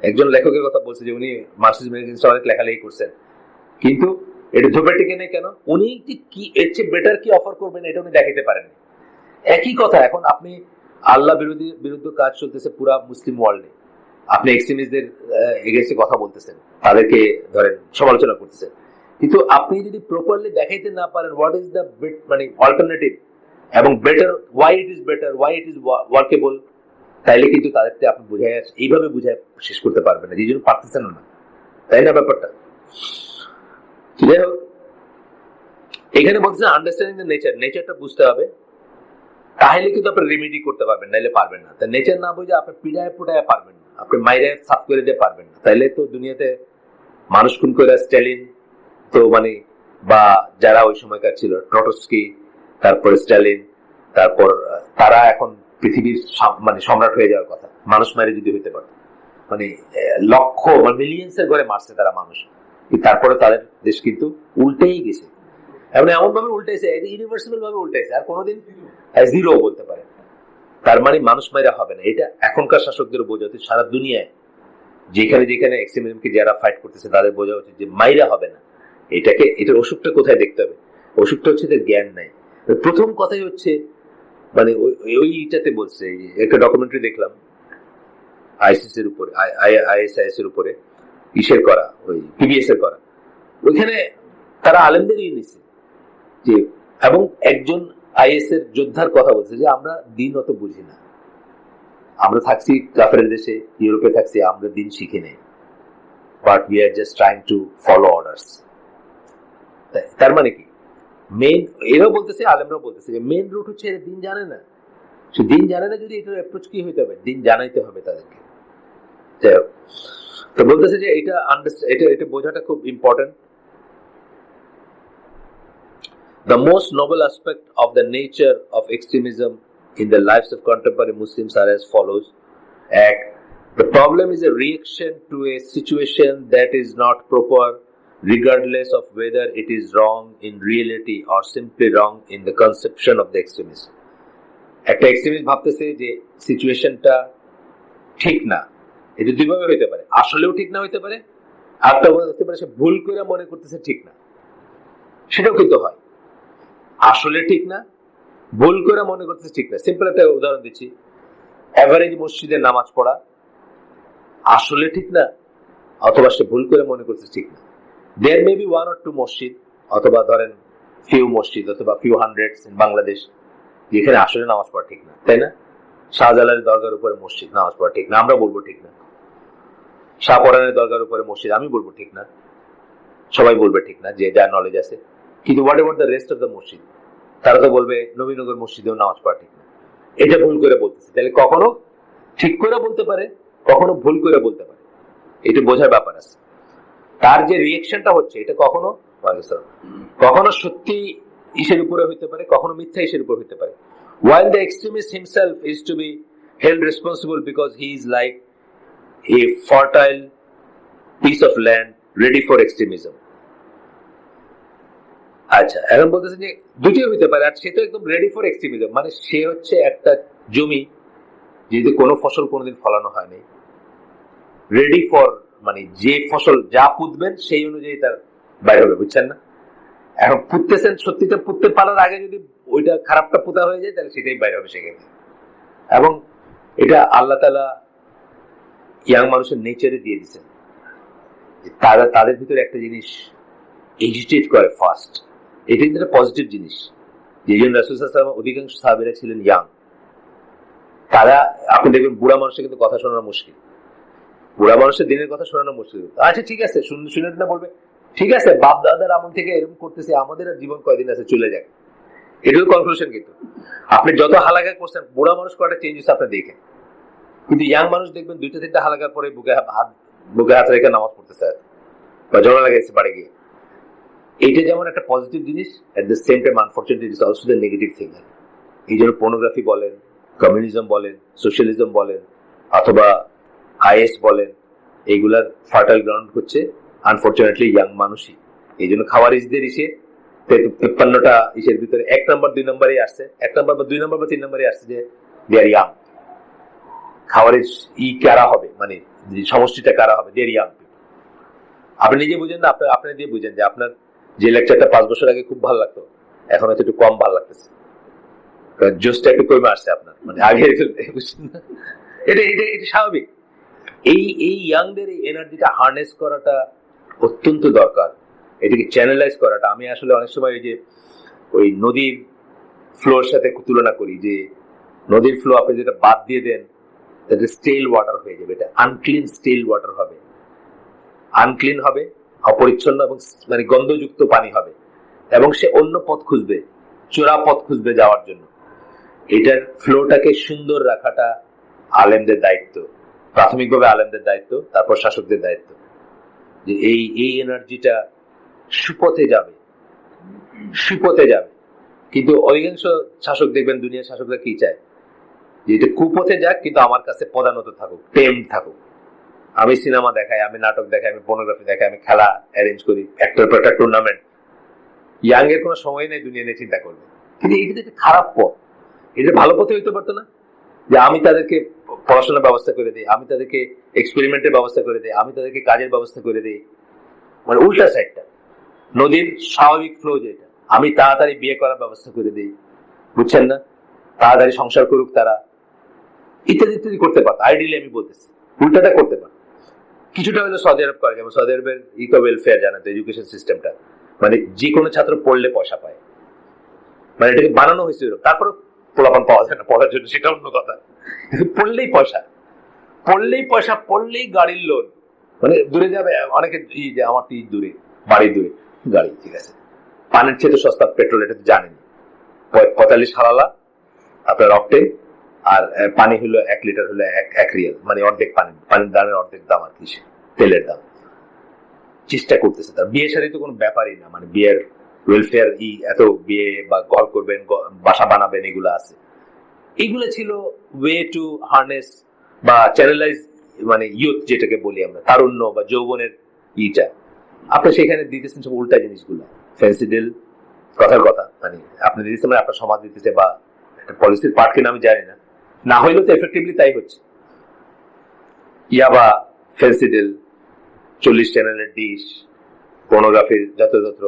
একজন লেখকের কথা বলছে যে উনি মার্কসিজমের অনেক লেখালেখি করছেন, কিন্তু এটা ধোপে টেকে নেই কেন, উনি কি এর চেয়ে বেটার কি অফার করবেন এটা উনি দেখাতে পারেননি। একই কথা এখন আপনি আল্লাহ বিরুদ্ধে কাজ চলতেছে পুরা মুসলিম ওয়ার্ল্ডে, আপনি এক্সট্রিমিস্টদের এগেইনস্টে কথা বলতেছেন, তাদেরকে ধরেন সমালোচনা করতেছেন, কিন্তু আপনি যদি প্রপারলি দেখাইতে না পারেন হোয়াট ইজ দ্য মানে অল্টারনেটিভ এবং better, why it is better, why it is workable, তাইলে কিন্তু তাদেরকে আপনি বুঝাই এইভাবে বুঝায় শেষ করতে পারবেন না, যে জন্য পারতেছেন না, তাই না ব্যাপারটা। যাই হোক, এখানে বলতেছে আন্ডারস্ট্যান্ডিং দ্য নেচার, নেচারটা বুঝতে হবে, তাহলে কিন্তু আপনি রেমেডি করতে পারবেন, নাইলে পারবেন না। তা নেচার না বুঝে আপনি পিড়ায় পুড়ায় পারবেন না, আপনি মাইরে সাফ করে দিয়ে পারবেন না। তাইলে তো দুনিয়াতে মানুষ খুন করে স্ট্যালিন তো মানে, বা যারা ওই সময়কার ছিল ট্রটস্কি, তারপর স্ট্যালিন, তারপর তারা এখন পৃথিবীর মানে সম্রাট হয়ে যাওয়ার কথা, মানুষ মারি যদি হইতে পারে, মানে লক্ষ মানে মিলিয়ন্স এর ঘরে মারছে তারা মানুষ, তারপরে তাদের দেশ কিন্তু উল্টেই গেছে, এমন ভাবে উল্টাইছে, ইউনিভার্সাল ভাবে উল্টাইছে, আর কোনোদিন জিরো বলতে পারে। তার মানে মানুষ মাইরা হবে না, এটা এখনকার শাসকদের বোঝা উচিত। সারা দুনিয়ায় যেখানে যেখানে এক্সট্রিমিজমকে যারা ফাইট করতেছে তাদের বোঝা উচিত যে মাইরা হবে না। এটার ওষুধটা কোথায় দেখতে হবে, ওষুধটা হচ্ছে এদের জ্ঞান নাই। প্রথম কথাই হচ্ছে মানে ওইটাতে বলছে, একটা ডকুমেন্টারি দেখলাম আইসিস এর উপরে, আইএসআইএস এর উপরে, ইসের করা, ওই পিবিএস এর করা, ওইখানে তারা আলেমদেরই নিচ্ছে যে, এবং একজন আইএস এর যোদ্ধার কথা বলছে যে আমরা দিন অত বুঝি না, আমরা থাকছি কাফের দেশে, ইউরোপে থাকছি, আমরা দিন শিখি নেই, but we are just trying to follow orders. তার মানে কি, মেইন এরাও বলতেছে, আলেমরাও বলতেছে যে মেইন রুট হচ্ছে এরা দিন জানে না। সে দিন জানে না যদি এটার অ্যাপ্রোচ কি হইতে হবে, দিন জানাইতে হবে তাদেরকে। যাই হোক, তো বলতেছে যে এটা বোঝাটা খুব important. The most noble aspect of the nature of extremism in the lives of contemporary Muslims are as follows. The problem is a reaction to a situation that is not proper, regardless of whether it is wrong in reality or simply wrong in the conception of the extremist. একটা extremist ভাবতেছে যে সিচুয়েশনটা ঠিক না, এটা দুইভাবে হইতে পারে, আসলেও ঠিক না হইতে পারে, আরেকটা হতে পারে সে ভুল করে মনে করতেছে ঠিক না, সেটাও কিন্তু হয়। আসলে ঠিক না, ভুল করে মনে করতেছে ঠিক না। সিম্পল একটা উদাহরণ দিচ্ছি, এভারেজ মসজিদে নামাজ পড়া আসলে ঠিক না, অথবা সে ভুল করে মনে করতেছে ঠিক না। There may be one or two মসজিদ, অথবা ধরেন ফিউ মসজিদ, অথবা ফিউ হান্ড্রেডস ইন বাংলাদেশ, যেখানে আসলে নামাজ পড়া ঠিক না, তাই না? শাহজালালের দরগার উপরে মসজিদ, নামাজ পড়া ঠিক না, আমরা বলবো ঠিক না। শাহপরানের দরগার উপরে মসজিদ, আমি বলবো ঠিক না, সবাই বলবে ঠিক না, যে যার নলেজ আছে। কিন্তু what ever the rest of the মসজিদ, তারা তো বলবে নবীনগর মসজিদেও নামাজ পড়া ঠিক না, এটা ভুল করে বলতেছে। তাহলে কখনো ঠিক করে বলতে পারে, কখনো ভুল করে বলতে পারে, এটা বোঝার ব্যাপার আছে। তার যে রিয়েকশনটা হচ্ছে, এটা কখনো সত্যি ইসের উপরে হইতে পারে, কখনো মিথ্যা ইসের উপর হইতে পারে। While the extremist himself is to be held responsible because he is like a fertile piece of land ready for extremism. আচ্ছা, এখন বলতেছেন যে দুটিও হইতে পারে, আর সে তো একদম রেডি ফর এক্সট্রিমিজম, মানে সে হচ্ছে একটা জমি যেহেতু কোনো ফসল কোনোদিন ফলানো হয়নি, রেডি ফর, মানে যে ফসল যা পুঁতবেন সেই অনুযায়ী তার বাইরে হবে, বুঝছেন না? এখন পুঁততেছেন, সত্যিটা পুঁততে পারার আগে যদি ওইটা খারাপটা পোতা হয়ে যায় তাহলে সেটাই বাইরে হবে সেখানে। এবং এটা আল্লাহ তাআলা ইয়াং মানুষের নেচারে দিয়ে দিচ্ছেন, তারা তাদের ভিতরে একটা জিনিস এজিটেট করে ফার্স্ট, এটা কিন্তু একটা পজিটিভ জিনিস। যেজন রাসূল সাল্লাল্লাহু আলাইহি ওয়াসাল্লাম অধিকাংশ সাহাবীরা ছিলেন ইয়াং, তারা, আপনি দেখবেন বুড়া মানুষের কিন্তু কথা শোনানো মুশকিল, বুড়া মানুষের দিনের কথা শোনানো মুশকিল। আচ্ছা ঠিক আছে, শুনে না বলবে ঠিক আছে বাপ দাদার আমল থেকে এরকম করতেছে, আমাদের আর জীবন কয়দিন আছে, চলে যাক, এটাও কনক্লুশন। কিন্তু আপনি যত হালাকা করছেন, বুড়া মানুষ কয়টা চেঞ্জ হচ্ছে আপনি দেখেন, কিন্তু ইয়াং মানুষ দেখবেন 2-3টা হালাকার পরে বুকে হাত রেখে নামাজ পড়তেছে বা জড়া লাগাইছে বাড়ি গিয়ে। এইটা যেমন একটা পজিটিভ জিনিস, at the same time unfortunately it is also the negative thing. এই জন্য পর্নোগ্রাফি বলেন, কমিউনিজম বলেন, সোশ্যালিজম বলেন, অথবা আইএস বলেন, এইগুলার ফার্টাইল গ্রাউন্ড হচ্ছে আনফরচুনেটলি ইয়াং মানুষই। এই জন্য খাওয়ারিজদের 53টা ইসের ভিতরে 1 নম্বর 2 নম্বরে আসছে, 1 নম্বর বা 2 নম্বর বা 3 নম্বরে আসছে যে দে আর ইয়াং। খাওয়ারিজ কারা হবে, মানে সমষ্টিটা কারা হবে, দে আর ইয়াং। আপনি নিজে বুঝেন না, আপনি দিয়ে বুঝেন যে আপনার যে লেকচারটা 5 বছর আগে খুব ভালো লাগতো, এখন হয়তো একটু কম ভালো লাগতেছে, জোসটা একটু কমে আসছে আপনার, মানে আগে বুঝছেন না? এটা স্বাভাবিক। এই ইয়াংদের এই এনার্জিটা হার্নেস করাটা অত্যন্ত দরকার, এটাকে চ্যানেলাইজ করাটা। আমি আসলে অনেক সময় ওই নদীর ফ্লোর সাথে তুলনা করি, যে নদীর ফ্লো আপনি যেটা বাদ দিয়ে দেন তাহলে স্টেল ওয়াটার হয়ে যাবে, এটা আনক্লিন স্টেল ওয়াটার হবে, আনক্লিন হবে, অপরিচ্ছন্ন এবং মানে গন্ধযুক্ত পানি হবে, এবং সে অন্য পথ খুঁজবে, চোরা পথ খুঁজবে যাওয়ার জন্য। এটার ফ্লোটাকে সুন্দর রাখাটা আলেমদের দায়িত্ব, প্রাথমিকভাবে আলেমদের দায়িত্ব, তারপর শাসকদের দায়িত্ব, যে এই এনার্জিটা সুপথে যাবে, সুপথে যাবে। কিন্তু অধিকাংশ শাসক দেখবেন, দুনিয়ার শাসকরা কি চায়, যে এটা কুপথে যাক কিন্তু আমার কাছে প্রধানত থাকুক, টেম থাকুক। আমি সিনেমা দেখাই, আমি নাটক দেখাই, আমি পর্নোগ্রাফি দেখাই, আমি খেলা অ্যারেঞ্জ করি, একটার পর একটা টুর্নামেন্ট। ইয়াং এর কোনো সময় নেই দুনিয়া নিয়ে চিন্তা করবে। কিন্তু এটা একটা খারাপ পথ, এটা ভালো পথে হইতে পারতো না, যে আমি তাদেরকে পড়াশোনার ব্যবস্থা করে দিই, আমি তাদেরকে এক্সপেরিমেন্টের ব্যবস্থা করে দিই, আমি তাদেরকে কাজের ব্যবস্থা করে দিই। মানে উল্টা সাইডটা, নদীর স্বাভাবিক ফ্লো যেটা, আমি তাড়াতাড়ি বিয়ে করার ব্যবস্থা করে দিই, বুঝছেন না, তাড়াতাড়ি সংসার করুক তারা, ইত্যাদি ইত্যাদি করতে পারতো। আইডিয়ালি আমি বলতেছি উল্টাটা করতে পারতো। কিছুটা হয়তো সৌদি আরব করে, যেমন সৌদি আরবের ওয়েলফেয়ার জানাতো, এডুকেশন সিস্টেমটা, মানে যে কোনো ছাত্র পড়লে পয়সা পায়, মানে এটাকে বানানো হয়েছে। তারপরে পোলাপান পাওয়া যায় না পড়ার জন্য, সেটা অন্য কথা, পড়লেই পয়সা, পড়লেই পয়সা, পড়লেই গাড়ির লোন, মানে দূরে যাবে অনেকে, যে আমার তো দূরে, বাড়ি দূরে, গাড়ি ঠিক আছে, পানির চেয়ে তো সস্তা পেট্রোল, এটা তো জানেন, 45 হালালা আপনার অক্টেন, আর পানি হলো 1 লিটার হলো 1 রিয়াল, মানে অর্ধেক পানির দামের অর্ধেক দাম আর কি তেলের দাম। চেষ্টা করতেছে, তার বিয়ে শাদী তো কোনো ব্যাপারই না, মানে বিয়ের ওয়েলফেয়ার এত বিয়ে বা ঘর করবেন, বাসা বানাবেন, এগুলো আছে। এগুলো ছিল ওয়ে টু হার্নেস বা চ্যানেলাইজ, মানে ইউথ যেটাকে বলি আমরা, তারুণ্য বা যৌবনের ইটা। আপনি সেখানে দিতেছেন সব উল্টা জিনিসগুলো, ফ্যান্সি ডিল, কথার কথা, মানে আপনি দিতেছেন, মানে আপনার সমাজ দিতেছে, বা একটা পলিসির পার্ট কিনা আমি জানি না, না হইলেও তো এফেক্টিভলি তাই হচ্ছে। ইয়াবা, ফ্যান্সি ডিল, 40 চ্যানেলের ডিশ, পর্নোগ্রাফির যত্র,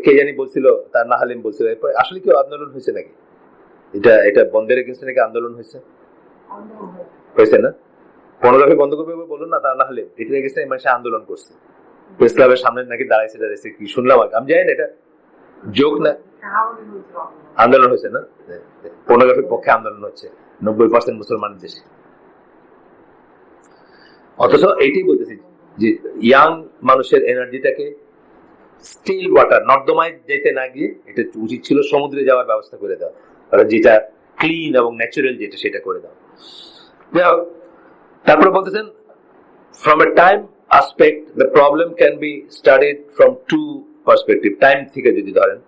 কে জানি বলছিল, তার না হালিম বলছিল। এরপরে আসলে কি আন্দোলন হয়েছে নাকি, এটা বন্ধের এগেইনস্টে নাকি আন্দোলন হয়েছে না? পর্নোগ্রাফি বন্ধ করবে বলুন না, তার না হলে এটার এগেইনস্টে মানুষ আন্দোলন করছে, প্রেস ক্লাবের সামনে নাকি দাঁড়াইছে, কি শুনলাম আমি জানি না, এটা জোক না, আন্দোলন হয়েছে না, পর্নোগ্রাফির পক্ষে আন্দোলন হচ্ছে 90% মুসলমানের দেশে। অথচ এইটাই বলতেছি যে ইয়াং মানুষের এনার্জিটাকে স্টিল ওয়াটার, নর্দমায় যেতে না গিয়ে এটা উচিত ছিল সমুদ্রে যাওয়ার ব্যবস্থা করে দেওয়া, যেটা ক্লিন এবং ন্যাচারাল, যেটা সেটা করে দেওয়া। তারপরে বলতেছেন, from a time aspect the problem can be studied from 2 perspective. Time থেকে যদি ধরেন,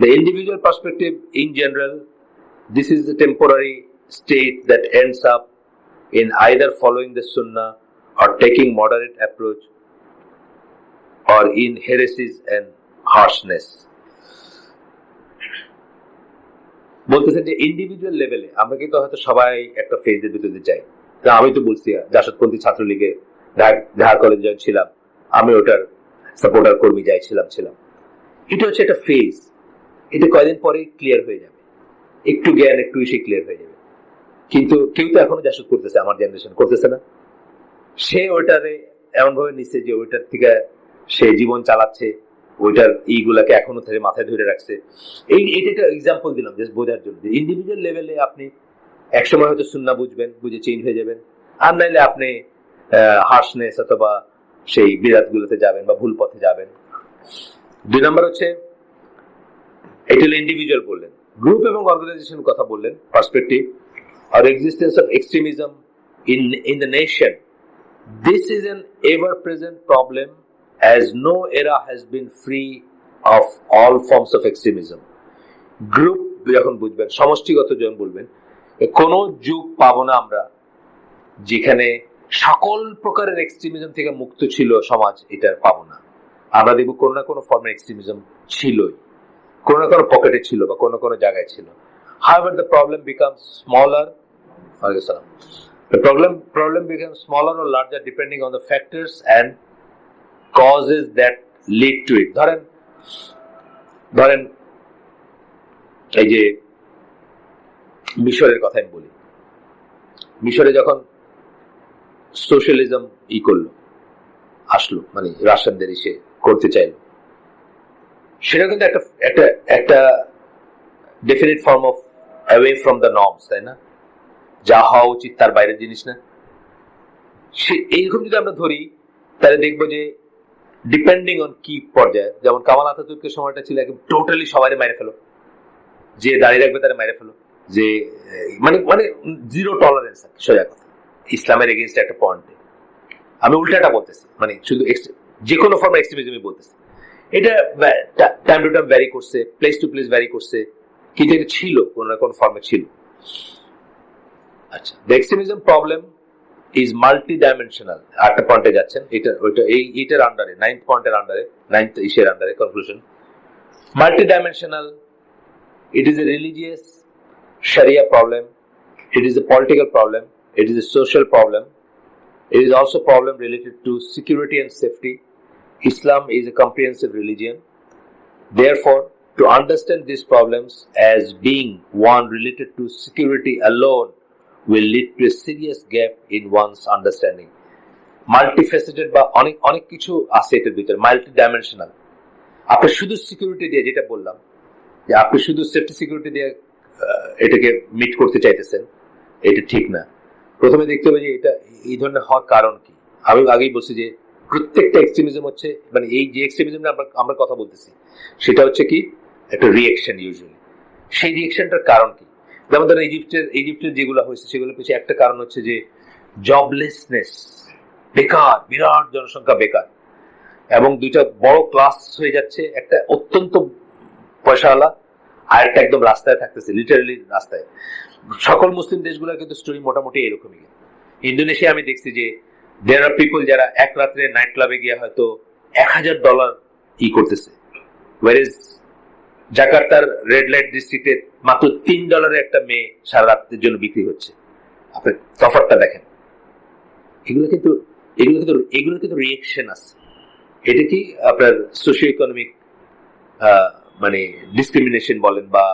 the individual perspective in general, this is the temporary state that ends up in either following the sunnah or taking moderate approach or in heresies and harshness. বলতেছেন যে individual লেভেলে আমরা কিন্তু হয়তো সবাই একটা ফেজের ভিতরে যাই। আমি তো বলছি জাসদপন্থী ছাত্রলীগে ঢাকা কলেজে ছিলাম, আমি ওটার সাপোর্টার কর্মী ছিলাম। এটা হচ্ছে একটা ফেজ, এটা কয়েকদিন পরে ক্লিয়ার হয়ে যাবে, একটু জ্ঞান একটু এসে ক্লিয়ার হয়ে যাবে। কিন্তু কেউ তো এখনো জাসদ করতেছে, আমার জেনারেশন করতেছে না। সে ওইটারে এমন ভাবে নিচ্ছে যে ওইটার থেকে সে জীবন চালাচ্ছে, ওইটার এইগুলাকে এখনো থেকে মাথায় ধরে রাখছে। এটা একটা এক্সাম্পল দিলাম জাস্ট বোঝার জন্য। ইন্ডিভিজুয়াল লেভেলে আপনি একসময় হয়তো সুন্নাহ বুঝবেন, বুঝে চেঞ্জ হয়ে যাবেন, আর নাইলে আপনি হার্শনেস অথবা সেই বিরাট গুলোতে যাবেন বা ভুল পথে যাবেন। 2 নম্বর হচ্ছে এটা হলো ইন্ডিভিজুয়াল বললেন। গ্রুপ এবং অর্গানাইজেশন কথা বললেন, perspective or existence of extremism in the nation. This is an ever-present problem as no era has been free of all forms of extremism. Group যখন বুঝবেন, সমষ্টিগত যখন বলবেন, কোন যুগ পাবো না আমরা যেখানে সকল প্রকারের এক্সট্রিমিজম থেকে মুক্ত ছিল সমাজ, এটা পাবো না। আমরা দেখবো কোনো না কোনো ফর্মের এক্সট্রিমিজম ছিলই, কোনো না কোনো পকেটে ছিল বা কোনো কোনো জায়গায় ছিল। However, the problem becomes smaller. The problem becomes smaller or larger depending on the factors and causes that lead to it. ধরেন এই যে মিশরের কথা আমি বলি, মিশরে যখন সোশ্যালিজম করলো, আসলো, মানে রাশিয়ানদের এসে করতে চাইলো, সেটা কিন্তু একটা definite form of away from the norms, তাই না? যা হওয়া উচিত তার বাইরের জিনিস না। এইরকম যদি আমরা ধরি তাহলে দেখবো যে ডিপেন্ডিং অন কি পর্যায়ে, যেমন কামাল আতাতুর্কের সময়টা ছিল একদম টোটালি সবাই মেরে ফেলো, যে দাঁড়িয়ে রাখবে তারা মেরে ফেলো, যে মানে মানে জিরো টলারেন্স। সোজা কথা, ইসলামের এগেইনস্ট একটা পয়েন্টে আমি উল্টাটা বলতেছি, মানে শুধু যে কোনো ফর্ম এক্সট্রিমিজমই বলতেছি। এটা টাইম টু টাইম ভ্যারি করছে, প্লেস টু প্লেস ভ্যারি করছে, কিন্তু এটা ছিল কোনো না কোনো ফর্মে ছিল। আচ্ছা, the extremism problem is multi dimensional. একটা পয়েন্টে যাচ্ছেন, এইটার আন্ডারে, 9th পয়েন্টের আন্ডারে, 9th ইসের আন্ডারে conclusion. Multi dimensional, it is a religious Sharia problem, it is a political problem, it is a social problem, it is also a problem related to security and safety. Islam is a comprehensive religion. Therefore, to understand these problems as being one related to security alone will lead to a serious gap in one's understanding. Multifaceted বা অনেক কিছু আছে এটার ভিতরে, multi dimensional. আপনি শুধু security দিয়ে, যেটা বললাম যে আপনি শুধু সেফটি সিকিউরিটি দিয়ে এটাকে মিট করতে চাইতেছেন, এটা ঠিক না। প্রথমে দেখতে হবে যে এটা এই ধরনের হওয়ার কারণ কি। আমি আগেই বলছি যে প্রত্যেকটা এক্সট্রিমিজম হচ্ছে, মানে এই যে এক্সট্রিমিজম আমরা কথা বলতেছি সেটা হচ্ছে কি একটা রিয়েকশন ইউজুয়ালি। সেই রিয়েকশনটার কারণ কি? যেমন ধরেন ইজিপ্টের যেগুলো হয়েছে সেগুলোর পিছনে একটা কারণ হচ্ছে যে জবলেসনেস, বেকার, বিরাট জনসংখ্যা বেকার, এবং দুইটা বড় ক্লাস হয়ে যাচ্ছে, একটা অত্যন্ত পয়সাওয়ালা আর একটা একদম রাস্তায় থাকতেছে, লিটারালি রাস্তায়। সকল মুসলিম দেশগুলোর কিন্তু স্টোরি মোটামুটি এরকমই। ইন্দোনেশিয়া আমি দেখছি যে দেয়ার আর পিপল যারা এক রাত্রে নাইট ক্লাবে গিয়ে হয়তো $1000 করতেছে, ওয়ারেজ জাকার্তার রেড লাইট ডিস্ট্রিক্টে মাত্র $3 একটা মেয়ে সারা রাত্রের জন্য বিক্রি হচ্ছে। আপনি তফাৎটা দেখেন। এগুলো কিন্তু রিয়েকশন আছে। এটা কি আপনার সোশিও ইকোনমিক মানে ডিসক্রিমিনেশন বলেন বা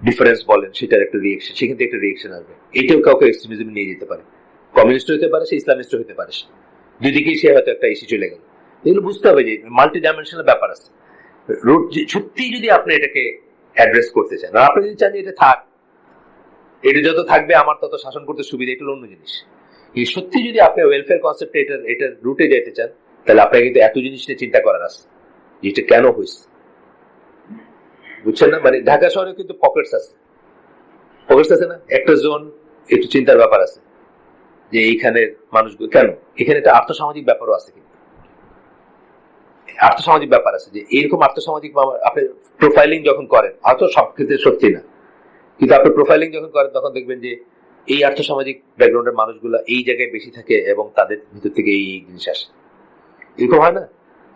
ডিফারেন্স বলেন, সেটার একটা রিয়েকশন, সেখান থেকে একটা রিয়েকশন আসবে। এটাও কাউকে এক্সট্রিমিজম নিয়ে যেতে পারে, কমিউনিস্ট হতে পারে, সে ইসলামিস্ট হতে পারে, দুই দিকেই সে হয়তো একটা ইস্যু চলে গেল। এগুলো বুঝতে হবে যে মাল্টি ডাইমেনশনাল ব্যাপার আছে। সত্যি যদি আপনি এটাকে অ্যাড্রেস করতে চান, আর আপনি যদি চান যে এটা থাক, এটা যত থাকবে আমার তত শাসন করতে সুবিধা, এটা অন্য জিনিস। সত্যি যদি আপনি ওয়েলফেয়ার কনসেপ্টে এটার রুটে যেতে চান, তাহলে আপনাকে কিন্তু এত জিনিস নিয়ে চিন্তা করার আছে, যেটা কেন হয়েছে, বুঝছেন না? মানে ঢাকা শহরে কিন্তু পকেটস আছে না, একটা জোন, একটু চিন্তার ব্যাপার আছে যে এইখানের মানুষগুলো কেন, এখানে একটা আর্থসামাজিক ব্যাপারও আছে, কিন্তু আর্থসামাজিক ব্যাপার আছে যে এইরকম আর্থসামাজিক আপনি প্রোফাইলিং যখন করেন, হয়তো সব ক্ষেত্রে সত্যি না, কিন্তু আপনি প্রোফাইলিং যখন করেন তখন দেখবেন যে এই আর্থসামাজিক ব্যাকগ্রাউন্ডের মানুষগুলো এই জায়গায় বেশি থাকে এবং তাদের ভিতর থেকে এই জিনিস আসে। এরকম হয় না?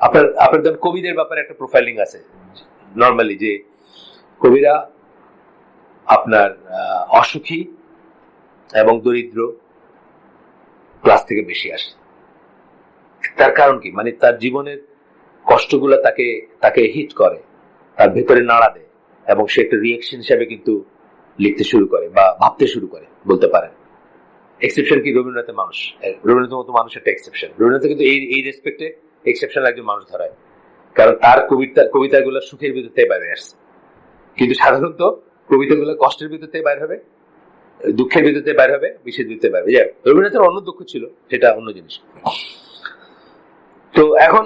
আপনার ধরেন কবিদের ব্যাপারে একটা প্রোফাইলিং আছে নর্মালি, যে কবিরা আপনার অসুখী এবং দরিদ্র ক্লাস থেকে বেশি আসে। তার কারণ কি? মানে তার জীবনের কষ্টগুলো তাকে হিট করে, তার ভেতরে নাড়া দেয় এবং সে একটা রিয়েকশন হিসাবে কিন্তু লিখতে শুরু করে বা ভাবতে শুরু করে বলতে পারেন। এক্সেপশন কি? রবীন্দ্রনাথের মানুষ, রবীন্দ্রনাথের মতো মানুষ একটা এক্সেপশন। রবীন্দ্রনাথ কিন্তু এই রেসপেক্টে এক্সেপশনাল একজন মানুষ ধরায়, কারণ তার কবিতাগুলো সুখের ভিতর থেকে বাইরে আসছে। কিন্তু সাধারণত কবিতাগুলো কষ্টের ভিতর থেকে বাইরে হবে, দুঃখের ভিতর থেকে বাইরে হবে, বিষের ভিতর থেকে বাইরে হবে। রবীন্দ্রনাথের অন্য দুঃখ ছিল, সেটা অন্য জিনিস। তো এখন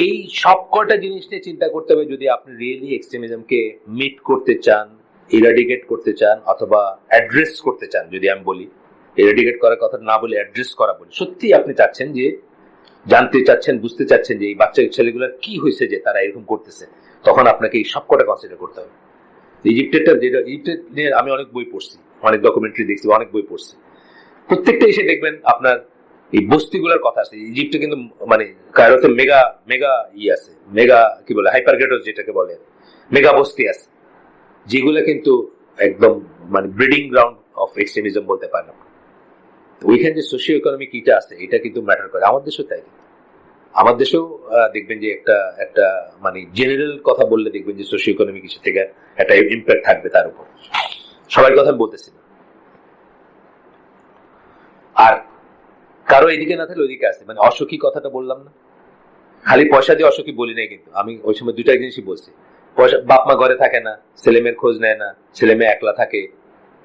এই সবকটা জিনিস নিয়ে চিন্তা করতে হবে যদি আপনি রিয়েলি এক্সট্রিমিজমকে মিট করতে চান, ইরাডিকেট করতে চান অথবা অ্যাড্রেস করতে চান। যদি আমি বলি ইরাডিকেট করার কথা না বলে অ্যাড্রেস করা বলি, সত্যি আপনি চাচ্ছেন যে জানতে চাচ্ছেন, বুঝতে চাচ্ছেন যে এই বাচ্চা ছেলেগুলোর কি হয়েছে যে তারা এরকম করতেছে, তখন আপনাকে এই সবকটা কনসিডার করতে হবে। ইজিপ্টের নিয়ে আমি অনেক বই পড়ছি, অনেক ডকুমেন্টারি দেখছি, অনেক বই পড়ছি। প্রত্যেকটা এসে দেখবেন আপনার এই বস্তিগুলোর কথা আছে। ইজিপ্টে কিন্তু মানে কায়রোতে মেগা মেগা আছে, মেগা কি বলে হাইপার গেটস যেটাকে বলে, মেগা বস্তি আছে, যেগুলো কিন্তু একদম মানে ব্রিডিং গ্রাউন্ড অফ এক্সট্রিমিজম বলতে পারে না। ওইখানে যে সোশিও ইকোনমিক ইটা আছে, এটা কিন্তু ম্যাটার করে। আমার দেশেও তাই, আমার দেশেও দেখবেন যে একটা মানে জেনারেল কথা বললে দেখবেন যে সোশিও ইকোনমিক ইস্যু থেকে একটা ইম্প্যাক্ট থাকবে তার উপর। সবার কথা বলতেছি না, আর কারো এদিকে না থাকলে ওইদিকে আসে। মানে অসুখী কথাটা বললাম না, খালি পয়সা দিয়ে অসুখী বলি নাই কিন্তু আমি। ওই সময় দুইটা জিনিসই বলছি। পয়সা, বাপ মা ঘরে থাকে না, ছেলে মেয়ের খোঁজ নেয় না, ছেলে মেয়ে একলা থাকে,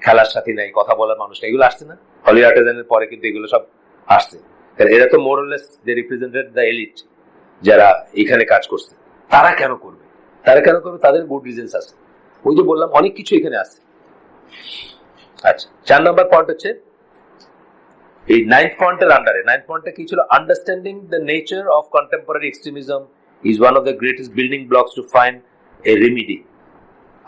খেলার সাথী নাই, কথা বলার মানুষ নাই, এগুলো আসছে না হলি আর্টিজানের পরে কিন্তু এগুলো সব আসছে। এরা তো মোরলেস যে রিপ্রেজেন্টেড দ্য এলিট, যারা এখানে কাজ করছে। তারা কেন করবে? তাদের গুড রিজনস আছে। ওই যে বললাম অনেক কিছু এখানে আছে। আচ্ছা, 4 নম্বর পয়েন্ট হচ্ছে এই 9th পয়েন্টের আন্ডারে। 9th পয়েন্টটা কি ছিল? Understanding the nature of contemporary extremism is one of the greatest building blocks to find a remedy.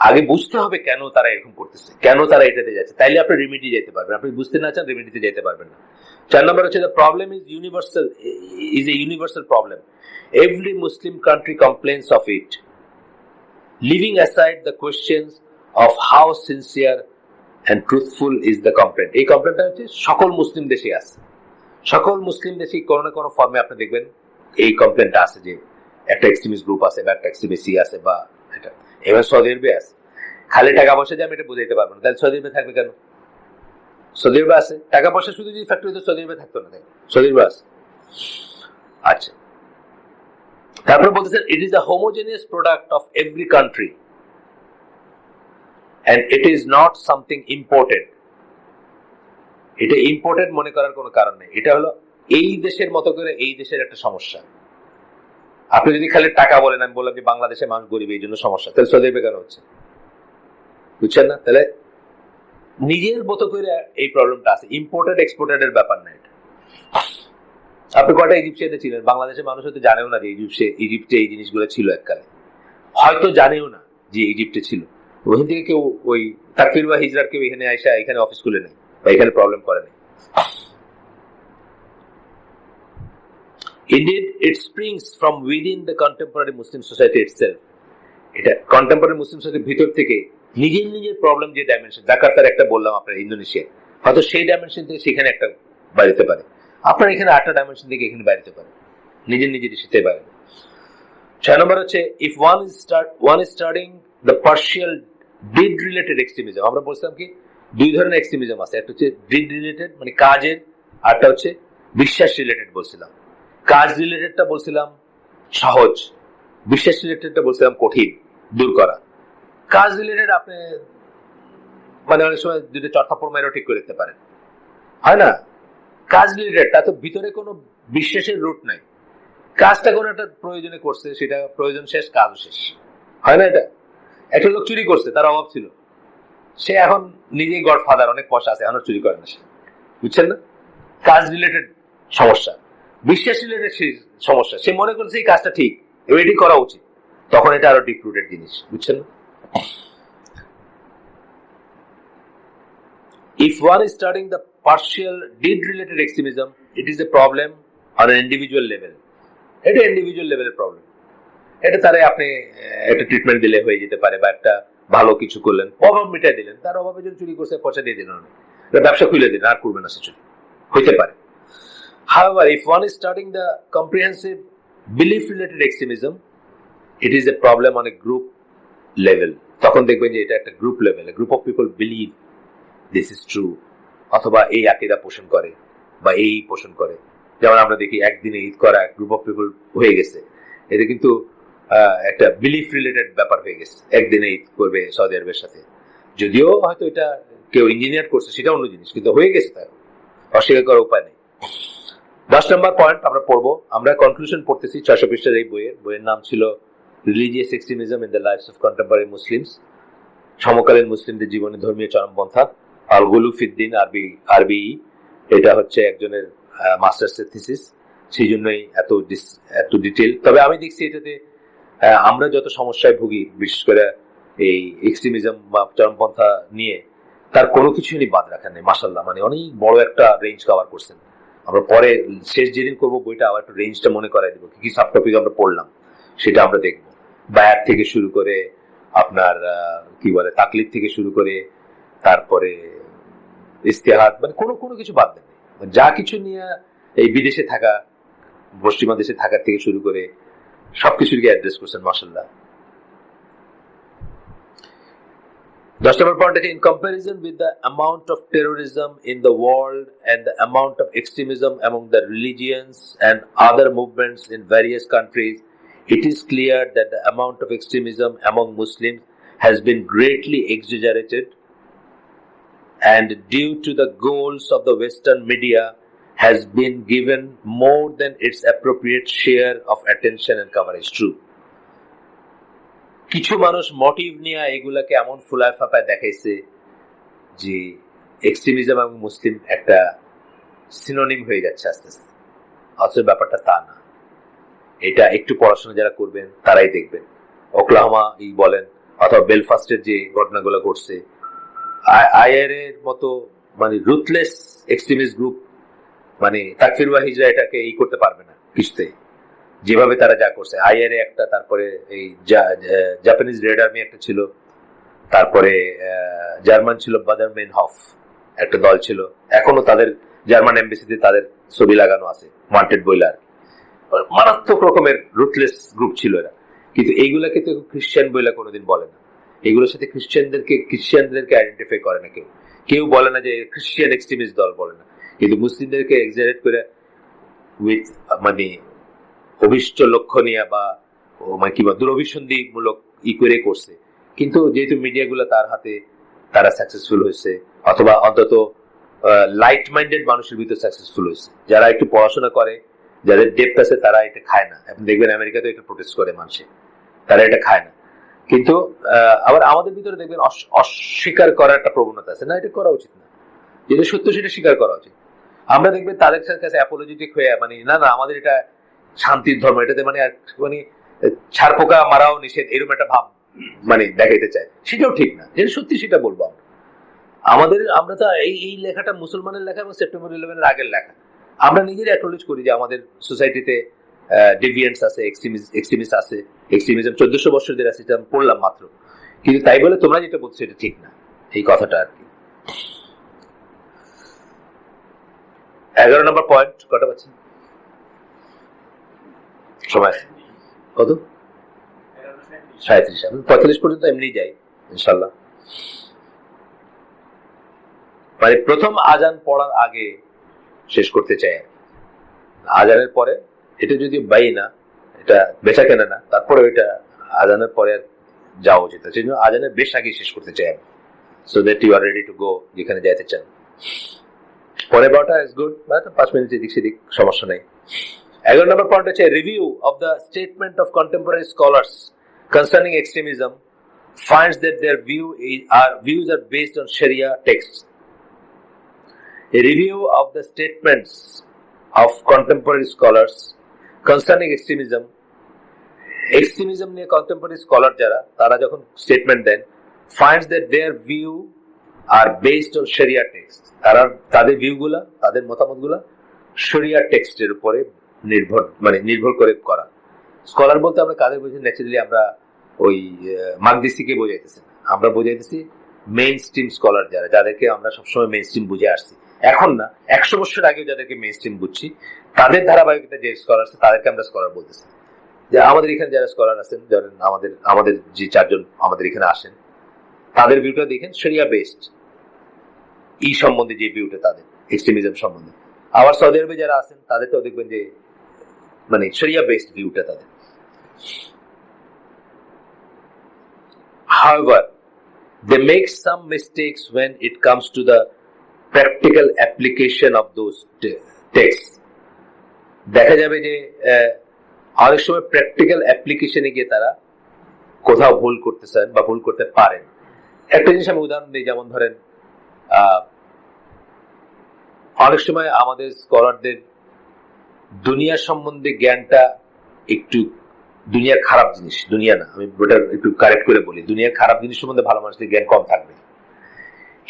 আগে বুঝতে হবে কেন তারা এরকম করতেছে, কেন তারা এটাতে যাচ্ছে, তাইলে আপনি রেমিডি যেতে পারবেন। আপনি বুঝতে না চান, রেমিডিতে যেতে পারবেন না। 4 নম্বর হচ্ছে the problem is a universal problem. Every Muslim country complains of it, leaving aside the questions of how sincere and truthful is the complaint. এই কমপ্লেন্টটা হচ্ছে সকল মুসলিম দেশে আছে। সকল মুসলিম দেশে কোনো না কোনো ফর্মে আপনি দেখবেন এই কমপ্লেন্টটা আছে যে একটা এক্সট্রিমিস্ট গ্রুপ আছে বা একটা এক্সট্রিমিস্ট আছে বা এটা। এবার সৌদি আরবে আছে, খালি টাকা পয়সা দিয়ে আমি এটা বুঝাইতে পারবো না। তাহলে সৌদি আরবে থাকবে কেন? সৌদি আরবে আছে, টাকা পয়সা শুধু যদি ফ্যাক্টরি তো সৌদি আরবে থাকতো না, সৌদি আরবে আছে। আচ্ছা, তারপর বলতেছেন it is the homogeneous product of every country and it is not something imported. এটা ইম্পোর্টেড মনে করার কোনো কারণ নেই। এটা হলো এই দেশের মতো করে এই দেশের একটা সমস্যা। আপনি যদি খালি টাকা বলেন, আমি বললাম যে বাংলাদেশের মানুষ গরিব এই জন্য সমস্যা, তাহলে সৌদি আরবে কেন হচ্ছে? বুঝছেন না? তাহলে নিজের মতো করে এই প্রবলেমটা আছে, ইম্পোর্টেড এক্সপোর্টেড এর ব্যাপার না এটা। আপনি কয়টা ইজিপ্সিয়ানে ছিলেন? বাংলাদেশের মানুষ হয়তো জানেও না যে ইজিপ্টে এই জিনিসগুলো ছিল এককালে, হয়তো জানেও না যে ইজিপ্টে ছিল। ওখান থেকে কেউ ওই তাকফির বা হিজরার কেউ এখানে আইসা এখানে অফিস খুলে নেই বা এখানে প্রবলেম করে নেই। Indeed, it springs from within the contemporary Muslim society itself. এটা কন্টেম্পোরারি মুসলিম সোসাইটির ভিতর থেকে নিজের প্রবলেম যে ডাইমেনশন, জাকার্তার একটা বললাম আপনার ইন্দোনেশিয়া, হয়তো সেই ডাইমেনশন থেকে সেখানে একটা বাড়িতে পারে, আপনার এখানে 8টা ডাইমেনশন থেকে এখানে বাড়িতে পারে, নিজের সাথে বাইরে। 6 নম্বর হচ্ছে if one is studying the partial deed related extremism. আমরা বলছিলাম কি দুই ধরনের এক্সট্রিমিজম আছে, একটা হচ্ছে ডিড রিলেটেড মানে কাজের, আরটা হচ্ছে বিশ্বাস রিলেটেড। বলছিলাম কাজ রিলেটেডটা বলছিলাম সহজ, বিশ্বাস রিলেটেডটা বলছিলাম কঠিন দূর করা। কাজ রিলেটেড আপনি মানে অনেক সময় যদি চর্থাপড় মাইরও ঠিক করে দিতে পারেন, হয় না? কাজ রিলেটেড তা তো ভিতরে কোনো বিশ্বাসের রুট নাই, কাজটা কোনো একটা প্রয়োজনে করছে, সেটা প্রয়োজন শেষ, কাজও শেষ, হয় না? এটা একটা লোক চুরি করছে, তার অভাব ছিল, সে এখন নিজেই গডফাদার, অনেক পয়সা আছে, এখন চুরি করে না সে। বুঝছেন না? কাজ রিলেটেড সমস্যা। বিশ্বাস রিলেটেড সমস্যা, সে মনে করছে এই কাজটা ঠিক, এটি করা উচিত, তখন এটা আরো ডিপ রুটেড জিনিস। বুঝছেন না? If one is studying the partial deed-related extremism, it is a problem on an individual level. এটা ইন্ডিভিজুয়াল লেভেলের প্রবলেম। এটা তারে আপনি একটা ট্রিটমেন্ট দিলে হয়ে যেতে পারে, বা একটা ভালো কিছু করলেন, অভাব মিটাই দিলেন, তার অভাবে যদি চুরি করছে পয়সা দিয়ে দিলেন, ব্যবসা খুলে দিলেন, আর করবে না সে চুরি, হইতে পারে। However, if one is studying the comprehensive belief-related extremism, it is a problem on a group level. তখন দেখবেন যে এটা একটা group level, group of people believe this is true, অথবা এই আকীদা পোষণ করে বা এই পোষণ করে। যেমন আমরা দেখি একদিনে ঈদ করা গ্রুপ অফ পিপল হয়ে গেছে, এটা কিন্তু একটা বিলিফ রিলেটেড ব্যাপার হয়ে গেছে। একদিনে ঈদ করবে সৌদি আরবের সাথে, যদিও হয়তো এটা কেউ ইঞ্জিনিয়ার করছে, সেটা অন্য জিনিস, কিন্তু হয়ে গেছে, তার অস্বীকার করার উপায় নেই। 10 নম্বর পয়েন্ট আমরা পড়বো, আমরা কনক্লুশন পড়তেছি 600 পৃষ্ঠার এই বইয়ের নাম ছিল religious extremism in the lives of contemporary Muslims, সমকালীন মুসলিমদের জীবনে ধর্মীয় চরমপন্থা, আল গুলু ফিদ্দিন আরবি। এটা হচ্ছে একজনের মাস্টার্সের থিসিস, সেই জন্যই এত ডিটেল। তবে আমি দেখছি এটাতে আমরা যত সমস্যায় ভুগি, বিশেষ করে এই এক্সট্রিমিজম বা চরমপন্থা নিয়ে, তার কোনো কিছুই বাদ রাখা নেই মাশাআল্লাহ। মানে অনেক বড় একটা রেঞ্জ কভার করছেন। আমরা পরে শেষ যেদিন করবো বইটা আবার একটু রেঞ্জটা মনে করাই দেবো, কি সাব টপিক আমরা পড়লাম সেটা আমরা দেখবো। বায়াত থেকে শুরু করে আপনার কি বলে তাকলিদ থেকে শুরু করে, তারপরে ইস্তেহাদ, মানে কোনো কিছু বাদ দেন, যা কিছু নিয়ে এই বিদেশে থাকা, পশ্চিমা দেশে থাকার থেকে শুরু করে সবকিছুকে অ্যাড্রেস করছেন মাশাআল্লাহ। 10 number point is in comparison with the amount of terrorism in the world and the amount of extremism among the religions and other movements in various countries, it is clear that the amount of extremism among Muslims has been greatly exaggerated, and due to the goals of the Western media has been given more than its appropriate share of attention and coverage. True. কিছু মানুষ motive নিয়ে এগুলাকে এমন ফুলায় ফাঁপায় দেখাইছে যে extremism এবং মুসলিম একটা synonym হয়ে যাচ্ছে আস্তে আস্তে, অথচ ব্যাপারটা তা না। এটা একটু পড়াশোনা যারা করবেন তারাই দেখবেন। ওকলাহোমা বলেন অথবা বেলফাস্টের যে ঘটনাগুলো ঘটছে, আইআর এর মতো মানে রুথলেস এক্সট্রিমিস্ট গ্রুপ, মানে তাকফির ওয়া হিজরা এটাকে করতে পারবে না কিছুতে, যেভাবে তারা যা করছে। আইআরএ একটা, তারপরে এই জাপানিজ রেড আর্মি একটা ছিল, তারপরে জার্মান ছিল বাদার মেন হফ একটা দল ছিল, এখনো তাদের জার্মান এমবেসিতে তাদের ছবি লাগানো আছে, ওয়ান্টেড বইলার। মারাত্মক রকমের রুথলেস গ্রুপ ছিল এরা। কিন্তু এইগুলাকে তো খ্রিস্টান বইলা কোনোদিন বলে না, এগুলোর সাথে খ্রিস্টানদেরকে আইডেন্টিফাই করে না, কেউ বলে না যে খ্রিস্টান এক্সট্রিমিস্ট দল বলে না, কিন্তু মুসলিমদেরকে এক্সাজারেট করে উইথ মানে অভিষ্ট লক্ষ্য নিয়ে বা মানে কি দুরভিসন্ধিমূলক করে করছে। কিন্তু যেহেতু মিডিয়াগুলো তার হাতে, তারা সাকসেসফুল হয়েছে, অথবা অন্তত লাইট মাইন্ডেড মানুষের ভিতরে সাকসেসফুল হয়েছে। যারা একটু পড়াশোনা করে, যাদের ডেপথ আছে, তারা এটা খায় না। আপনি দেখবেন আমেরিকাতে এটা প্রোটেস্ট করে মানুষে, তারা এটা খায় না। কিন্তু আবার আমাদের ভিতরে দেখবেন অস্বীকার করার একটা প্রবণতা আছে, না এটা করা উচিত না, যেটা সত্য সেটা স্বীকার করা উচিত। আমরা দেখবেন তাদের কাছে অ্যাপোলজিটিক হয়ে মানে না আমাদের এটা শান্তির ধর্ম, এটাতে মানে ছাড়পোকা মারাও নিষেধ, এরকম একটা ভাব মানে দেখাইতে চায়, সেটাও ঠিক না। যেটা সত্যি সেটা বলবো আমরা তো এই লেখাটা মুসলমানের লেখা এবং সেপ্টেম্বর 11-এর আগের লেখা। আমরা নিজেরাই অ্যাকনোলেজ করি যে আমাদের সোসাইটিতে ডেভিয়েন্টস আছে, এক্সট্রিমিস্ট আছে, এক্সট্রিমিজম 1400 বছর ধরে আছে, এটা পড়লাম মাত্র। কিন্তু তাই বলে তোমরা যেটা বলছো এটা ঠিক না, এই কথাটা আর কি। 11 নম্বর পয়েন্ট কটা পাচ্ছেন সময়? কত? 37। আমি 45 পর্যন্ত এমনি যাই ইনশাল্লাহ। মানে প্রথম আজান পড়ার আগে শেষ করতে চাই, আজানের পরে এটা যদি না, এটা বেচা কেনা না, তারপরে ওইটা আজানের পরে যাওয়া উচিত। সেই জন্য আজানের বেশ আগে শেষ করতে চাই আমি, so that you are ready to go যেখানে যাইতে চান। পরে 12টা ইজ গুড, 5 মিনিট এদিক সেদিক সমস্যা নেই। 11 নম্বর পয়েন্ট হচ্ছে review of the statement of contemporary scholars concerning extremism finds that their views are based on Sharia texts. A review of the statements of contemporary scholars concerning extremism নিয়ে contemporary scholar যারা, তারা যখন statement দেন, finds that their view are based on Sharia text. তারা তাদের ভিউগুলা, তাদের মতামতগুলা শরিয়া টেক্সটের উপরে নির্ভর করে করা। স্কলার বলতে আমরা কাদের বুঝি? ন্যাচারালি আমরা ওই মাকদিসিকে বোঝাইতেছি, আমরা বোঝাইতেছি মেইন স্ট্রিম স্কলার যাদেরকে আমরা সবসময় মেইন স্ট্রিম বুঝে আসছি। এখন না, 100 বছর আগেও যাদেরকে মেইন স্ট্রিম বুঝছি, তাদের ধারাবাহিকতা যে স্কলার আছে তাদেরকে আমরা স্কলার বলতেছি। যে আমাদের এখানে যারা স্কলার আছেন, ধরেন আমাদের যে 4 জন আমাদের এখানে আসেন, তাদের ভিউটা দেখেন শরিয়া বেসড, এই সম্বন্ধে যে ভিউটা তাদের এক্সট্রিমিজম সম্বন্ধে। আবার সৌদি আরবে যারা আছেন তাদেরটাও দেখবেন যে শরিয়া বেসড ভিউটা তাদের। However, they make some mistakes when it comes to the practical application of those texts. দেখা যাবে যে অনেক সময় প্র্যাকটিক্যাল অ্যাপ্লিকেশনে গিয়ে তারা কোথাও ভুল করতেছেন বা ভুল করতে পারেন। একটা জিনিস আমি উদাহরণ দিই, যেমন ধরেন অনেক সময় আমাদের স্কলারদের দুনিয়ার সম্বন্ধে জ্ঞানটা একটু, দুনিয়ার খারাপ জিনিস, দুনিয়া না, আমি ওটা একটু কারেক্ট করে বলি, দুনিয়ার খারাপ জিনিস সম্বন্ধে ভালো মানুষদের জ্ঞান কম থাকবে,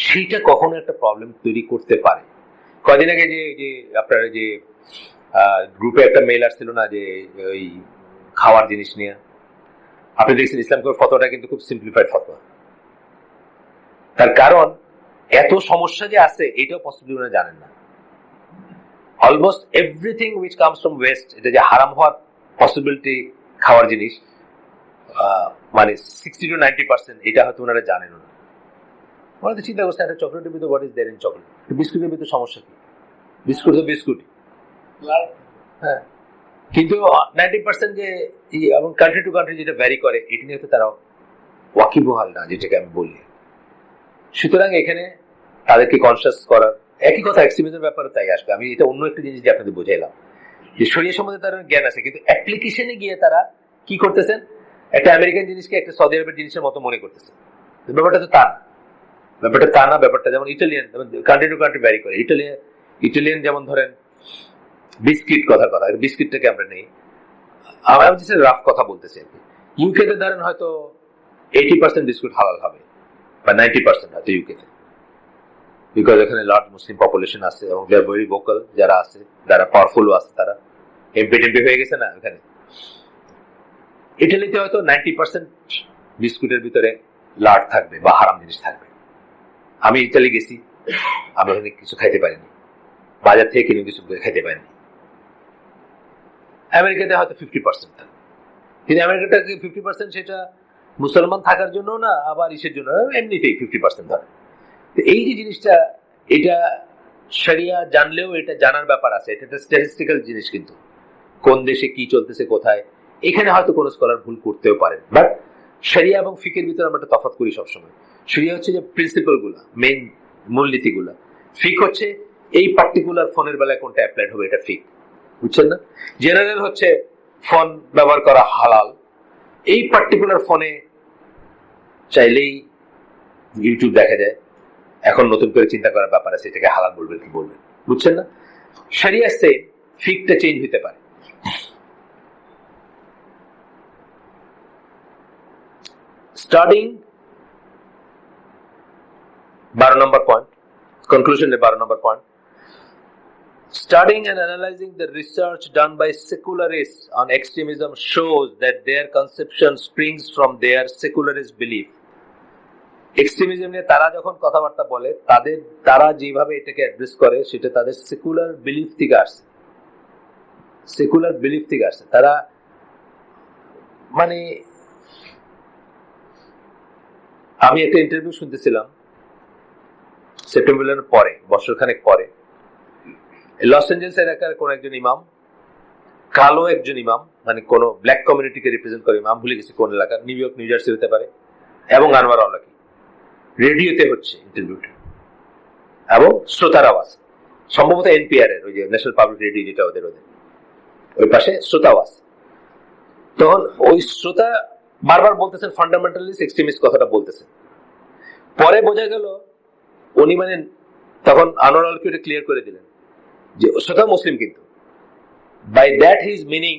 সেইটা কখনো একটা প্রবলেম তৈরি করতে পারে। কয়দিন আগে যে আপনার যে গ্রুপে একটা মেল আসছিল না, যে ওই খাওয়ার জিনিস নিয়ে, আপনি দেখছেন ইসলামিক ফতোয়াটা কিন্তু খুব সিম্পলিফাইড ফতোয়া। তার কারণ এত সমস্যা যে আছে এটাও পসিবলি ওনারা জানেন না। Almost everything which comes from West, এটা যে হারাম হওয়ার পসিবিলিটি খাওয়ার জিনিস, 60 to 90% এটা হয়তো ওনারা জানেন না। ওরা তো চিন্তা করছে একটা চকলেটের ভিতরে what is there in chocolate, বিস্কুটের ভিতরে সমস্যা কি? বিস্কুট তো বিস্কুট, হ্যাঁ, কিন্তু 90% যে এবং কান্ট্রি টু কান্ট্রি যেটা ভ্যারি করে, এটা নিয়ে তো তারা ওয়াকিবহাল না, যেটাকে আমি বলি। সুতরাং এখানে তাদেরকে কনসিয়াস করার, একই কথা এক্সট্রিমিজমের ব্যাপারে তাই আসবে। আমি এটা অন্য একটা জিনিস যে আপনাদের বুঝাইলাম, যে শরীর সম্বন্ধে তার জ্ঞান আছে, কিন্তু অ্যাপ্লিকেশনে গিয়ে তারা কি করতেছেন, একটা আমেরিকান জিনিসকে একটা সৌদি আরবের জিনিসের মতো মনে করতেছে। ব্যাপারটা তো তা না, ব্যাপারটা যেমন Italian, country to country vary করে। ইটালিয়ান যেমন ধরেন বিস্কিট, কথা বিস্কিটটাকে আমরা নেই, আমি রাফ কথা বলতেছি আর কি। ইউকেতে ধরেন হয়তো 80% বিস্কুট হালাল হবে, বা 90% হয়তো ইউকেতে, বিকজ এখানে লার্জ মুসলিম পপুলেশন আছে এবং দে আর ভেরি ভোকাল, যারা আছে, যারা পাওয়ারফুলও আছে, তারা এমপি হয়ে গেছে না এখানে। ইটালিতে হয়তো 90% বিস্কুটের ভিতরে লাট থাকবে বা হারাম জিনিস থাকবে। আমি ইটালি গেছি, আমি ওখানে কিছু খাইতে পারিনি, বাজার থেকে কিনে কিছু খাইতে পারিনি। আমেরিকাতে হয়তো 50% থাকবে, কিন্তু আমেরিকাটাকে 50% সেটা মুসলমান থাকার জন্য না, আবার ইসের জন্য, এমনিতেই 50% ধরে। এই যে জিনিসটা, এটা শরিয়া জানলেও এটা জানার ব্যাপার আছে, এটা একটা স্ট্যাটিস্টিক্যাল জিনিস, কিন্তু কোন দেশে কি চলতেছে কোথায়, এখানে হয়তো কোনো স্কলার ভুল করতেও পারেন। বাট শরিয়া এবং ফিকের ভিতরে আমরা একটা তফাৎ করি সবসময়। শরিয়া হচ্ছে যে প্রিন্সিপাল গুলা, মেইন মূলনীতি গুলা, ফিক হচ্ছে এই পার্টিকুলার ফোনের বেলায় কোনটা অ্যাপ্লাইড হবে, এটা ফিক, বুঝছেন না? জেনারেল হচ্ছে ফোন ব্যবহার করা হালাল, এই পার্টিকুলার ফোনে চাইলেই ইউটিউব দেখা যায়, এখন নতুন করে চিন্তা করার ব্যাপার আছে, এটাকে হালাল বলবেন কি বলবেন, বুঝছেন না? শরিয়া সে ফিকটা চেঞ্জ হতে পারে। স্টার্টিং 12 নম্বর পয়েন্ট, কনক্লুশনে 12 number point, studying and analyzing the research done by secularists on extremism shows that their conception springs from their secularist belief. Extremism নিয়ে তারা যখন কথাবার্তা বলে, তারা যেভাবে এটাকে অ্যাড্রেস করে সেটা তাদের সেকুলার বিলিফ থেকে আসছে, সেকুলার বিলিফ থেকে আসছে। তারা আমি একটা ইন্টারভিউ শুনতেছিলাম সেপ্টেম্বরের পরে, বছরখানেক পরে, লস এঞ্জেলসের এলাকার কোন একজন ইমাম, কালো একজন ইমাম, কোন ব্ল্যাক কমিউনিটিকে রিপ্রেজেন্ট করে ইমাম, ভুলে গেছি কোন এলাকা, নিউ ইয়র্ক, নিউ জার্সি হতে পারে, এবং আনোয়ার আল্লাহ রেডিওতে হচ্ছে ইন্টারভিউটা, এবং শ্রোতার আওয়াজ, সম্ভবত এনপিআর এর, ওই যে ন্যাশনাল পাবলিক রেডিও, যেটা ওদের ওই পাশে শ্রোতা আওয়াজ। তখন ওই শ্রোতা বারবার বলতেছেন ফান্ডামেন্টালিস্ট এক্সট্রিমিস্ট কথাটা বলতেছেন। পরে বোঝা গেল উনি তখন আনোয়ার আলকে এটা ক্লিয়ার করে দিলেন যে শ্রোতা মুসলিম, কিন্তু by that his meaning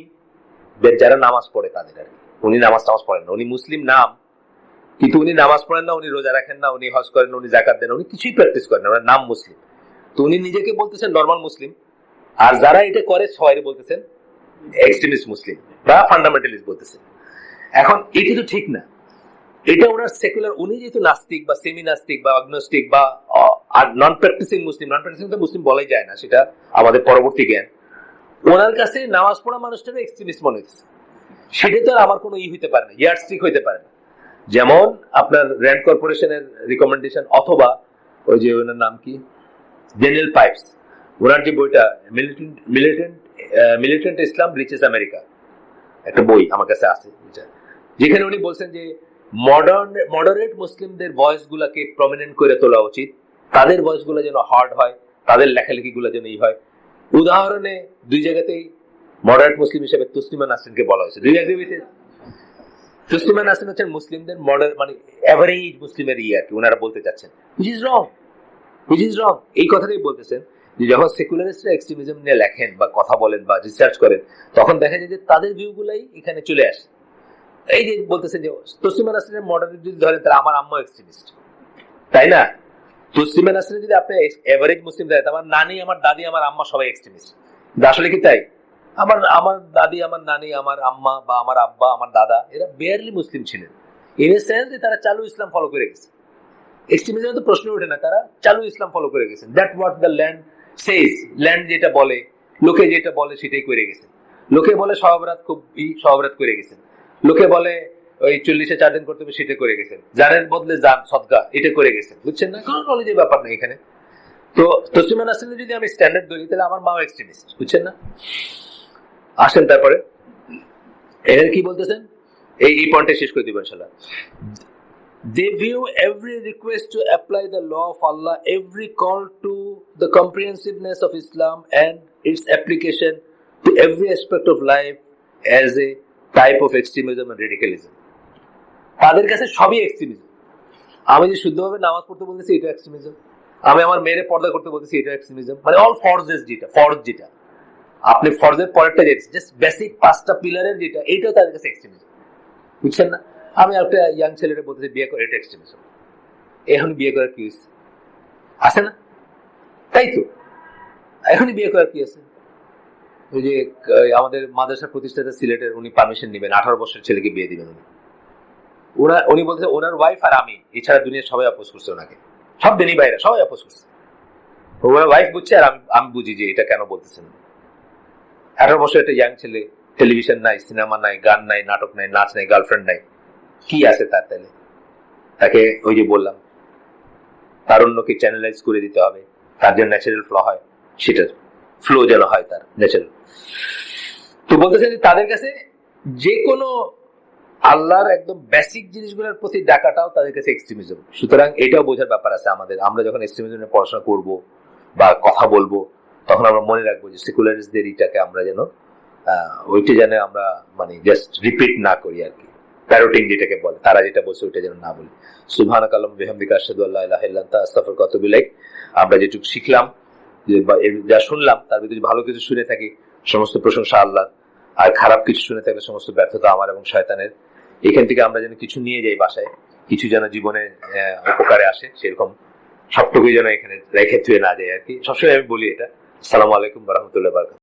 that যারা নামাজ পড়ে তাদের আর কি, উনি নামাজ পড়েন না, উনি মুসলিম নাম, কিন্তু উনি নামাজ পড়েন না, উনি রোজা রাখেন না, উনি হজ করেন না, উনি জাকাত দেন না, উনি কিছুই প্র্যাকটিস করেন না, ওনার নাম মুসলিম। তো উনি নিজেকে বলতেছেন নর্মাল মুসলিম, আর যারা এটা করে সবাই বলতেছেন এক্সট্রিমিস্ট মুসলিম বা ফান্ডামেন্টালিস্ট বলতেছেন। এখন এটা তো ঠিক না, এটা ওনার সেকুলার, উনি যেহেতু নাস্তিক বা সেমি নাস্তিক বা অগনস্টিক বা আর নন প্র্যাকটিসিং মুসলিম, নন প্র্যাকটিসিং তো মুসলিম বলাই যায় না, সেটা আমাদের পরবর্তী জ্ঞান। ওনার কাছে নামাজ পড়া মানুষটাকে এক্সট্রিমিস্ট মনে হচ্ছে, সেটা তো আর আমার কোনো হইতে পারে না, ইয়ারস্টিক হইতে পারে না। যেমন আপনার র্যান্ড কর্পোরেশনের রিকমেন্ডেশন, অথবা ওই যে ওনার নাম কি, ড্যানিয়েল পাইপস, ওনার যে বইটা মিলিটেন্ট ইসলাম রিচেস আমেরিকা, একটা বই আমার কাছে আছে, যেখানে উনি বলছেন যে মডারেট মুসলিমদের ভয়েস গুলাকে প্রমিনেন্ট করে তোলা উচিত, তাদের ভয়েস গুলো যেন হার্ড হয়, তাদের লেখালেখি গুলো যেন হয়। উদাহরণে দুই জায়গাতেই মডারেট মুসলিম হিসেবে তসলিমা নাসরিনকে বলা হয়েছে। দুই এগ্রি উইথ? তসলিমা নাসরিন হচ্ছেন মুসলিমদের মডারেট, মানে এভারেজ মুসলিমের আর কি ওনারা বলতে চাচ্ছেন, হুইচ ইজ রং। এই কথাটাই বলতেছেন যে যখন সেকুলারিস্টরা এক্সট্রিমিজম নিয়ে লেখেন বা কথা বলেন বা রিসার্চ করেন, তখন দেখা যায় যে তাদের ভিউ গুলাই এখানে চলে আসে। এই যে বলতেছেন যে তসলিমা নাসরিনের মডারেট যদি ধরেন, তাহলে আমার আম্মা এক্সট্রিমিস্ট, তাই না? তসলিমা নাসরিন যদি আপনি এভারেজ মুসলিম দেয়, আমার নানি, আমার দাদি, আমার আম্মা সবাই এক্সট্রিমিস্ট। আসলে কি তাই? আমার দাদি, আমার নানি, আমার আম্মা বা আমার আব্বা, আমার দাদা, এরা বেয়ারলি মুসলিম ছিলেন, ইন এ সেন্স যে তারা চালু ইসলাম ফলো করে গেছে। এক্সট্রিমিজম তো প্রশ্ন ওঠে না, তারা চালু ইসলাম ফলো করে গেছেন। That what the land Sage, land যেটা বলে, লোকে যেটা বলে সেটাই করে গেছেন। লোকে বলে সহবরাত খুব সহবরাত করে গেছেন, লোকে বলে ওই 40-এ 4 দিন করতে হবে, সেটা করে গেছেন। জানের বদলে জান সদকা, এটা করে গেছেন, বুঝছেন না? কোনো নলেজের ব্যাপার নেই এখানে। তো তসলিমা নাসরিনের যদি আমি স্ট্যান্ডার্ড ধরি, তাহলে আমার মাও এক্সট্রিমিস্ট, বুঝছেন না? আসেন তারপরে এর কি বলতেছেন, এই পয়েন্টে শেষ করে দিব ইনশাআল্লাহ। They view every request to apply the law of Allah, every call to the comprehensiveness of Islam and its application to every aspect of life as a type of extremism and radicalism. তাদের কাছে সবই extremism. আমি যে শুদ্ধভাবে নামাজ পড়তে বলতেছি, এটা এক্সট্রিমিজম। আমি আমার মেয়ের পর্দা করতে বলতেছি, এটা এক্সট্রিমিজম। মানে অল ফরজেস, যেটা ফরজ, যেটা আপনি ফরজের পরেরটা যেটা জাস্ট বেসিক 5টা পিলারের যেটা, এইটাও তাদের কাছে এক্সট্রিমিজম, বুঝছেন না? আমি একটা ইয়াং ছেলেটা বলতেছি বিয়ে করে, এটা এক্সট্রিমিজম। এখন বিয়ে করার কি হয়েছে? আছে না? তাই তো, এখনই বিয়ে করার কি আছে? ওই যে আমাদের মাদ্রাসা প্রতিষ্ঠাতা সিলেটের, উনি পারমিশন নেবেন, 18 বছরের ছেলেকে বিয়ে দিবেন উনি বলতেছে ওনার ওয়াইফ আর আমি, এছাড়া দুনিয়ার সবাই অপোজ করছে ওনাকে, সব দিনই বাইরে সবাই অপোজ করছে। ওনার ওয়াইফ বুঝছে আর আমি বুঝি যে এটা কেন বলতেছেন। 18 বছর একটা ইয়াং ছেলে, টেলিভিশন নাই, সিনেমা নাই, গান নাই, নাটক নাই, নাচ নাই, গার্লফ্রেন্ড নাই, কি আছে তার? তাহলে তাকে ওই যে বললাম, তারুণ্যকে চ্যানেলাইজ করে দিতে হবে, তার যে ন্যাচারাল ফ্লো হয়, সেটার ফ্লো যেন হয় তার ন্যাচারাল। তো বলতেছে যে তাদের কাছে যে কোনো আল্লাহর একদম বেসিক জিনিসগুলোর প্রতি ডাকাটাও তাদের কাছে এক্সট্রিমিজম। সুতরাং এটাও বোঝার ব্যাপার আছে আমাদের। আমরা যখন এক্সট্রিমিজম নিয়ে পড়াশোনা করব বা কথা বলবো, তখন আমরা মনে রাখবো যে সেকুলারিস্টদের এটাকে আমরা যেন ওইটা যেন আমরা মানে জাস্ট রিপিট না করি আর কি, প্যারোটিং যেটাকে বলে, তারা যেটা বলছে ওইটা যেন না বলি। সুবহানাকাল্লাহুম্মা বিহামদিকা আশহাদু আল্লা ইলাহা ইল্লা আনতা আস্তাগফিরুকা ওয়া আতুবু ইলাইক। আমরা যেটুকু শিখলাম, যা শুনলাম, তার ভিতরে ভালো কিছু শুনে থাকি, সমস্ত প্রশংসা আল্লাহর, আর খারাপ কিছু শুনে থাকলে সমস্ত ব্যর্থতা আমার এবং শয়তানের। এখান থেকে আমরা যেন কিছু নিয়ে যাই বাসায়, কিছু যেন জীবনে উপকারে আসে, সেরকম সবটুকুই যেন এখানে রেখে থুয়ে না যায় আর কি। সবসময় আমি বলি এটা। আসসালামু আলাইকুম ওয়া রাহমাতুল্লাহি ওয়া বারাকাতুহু।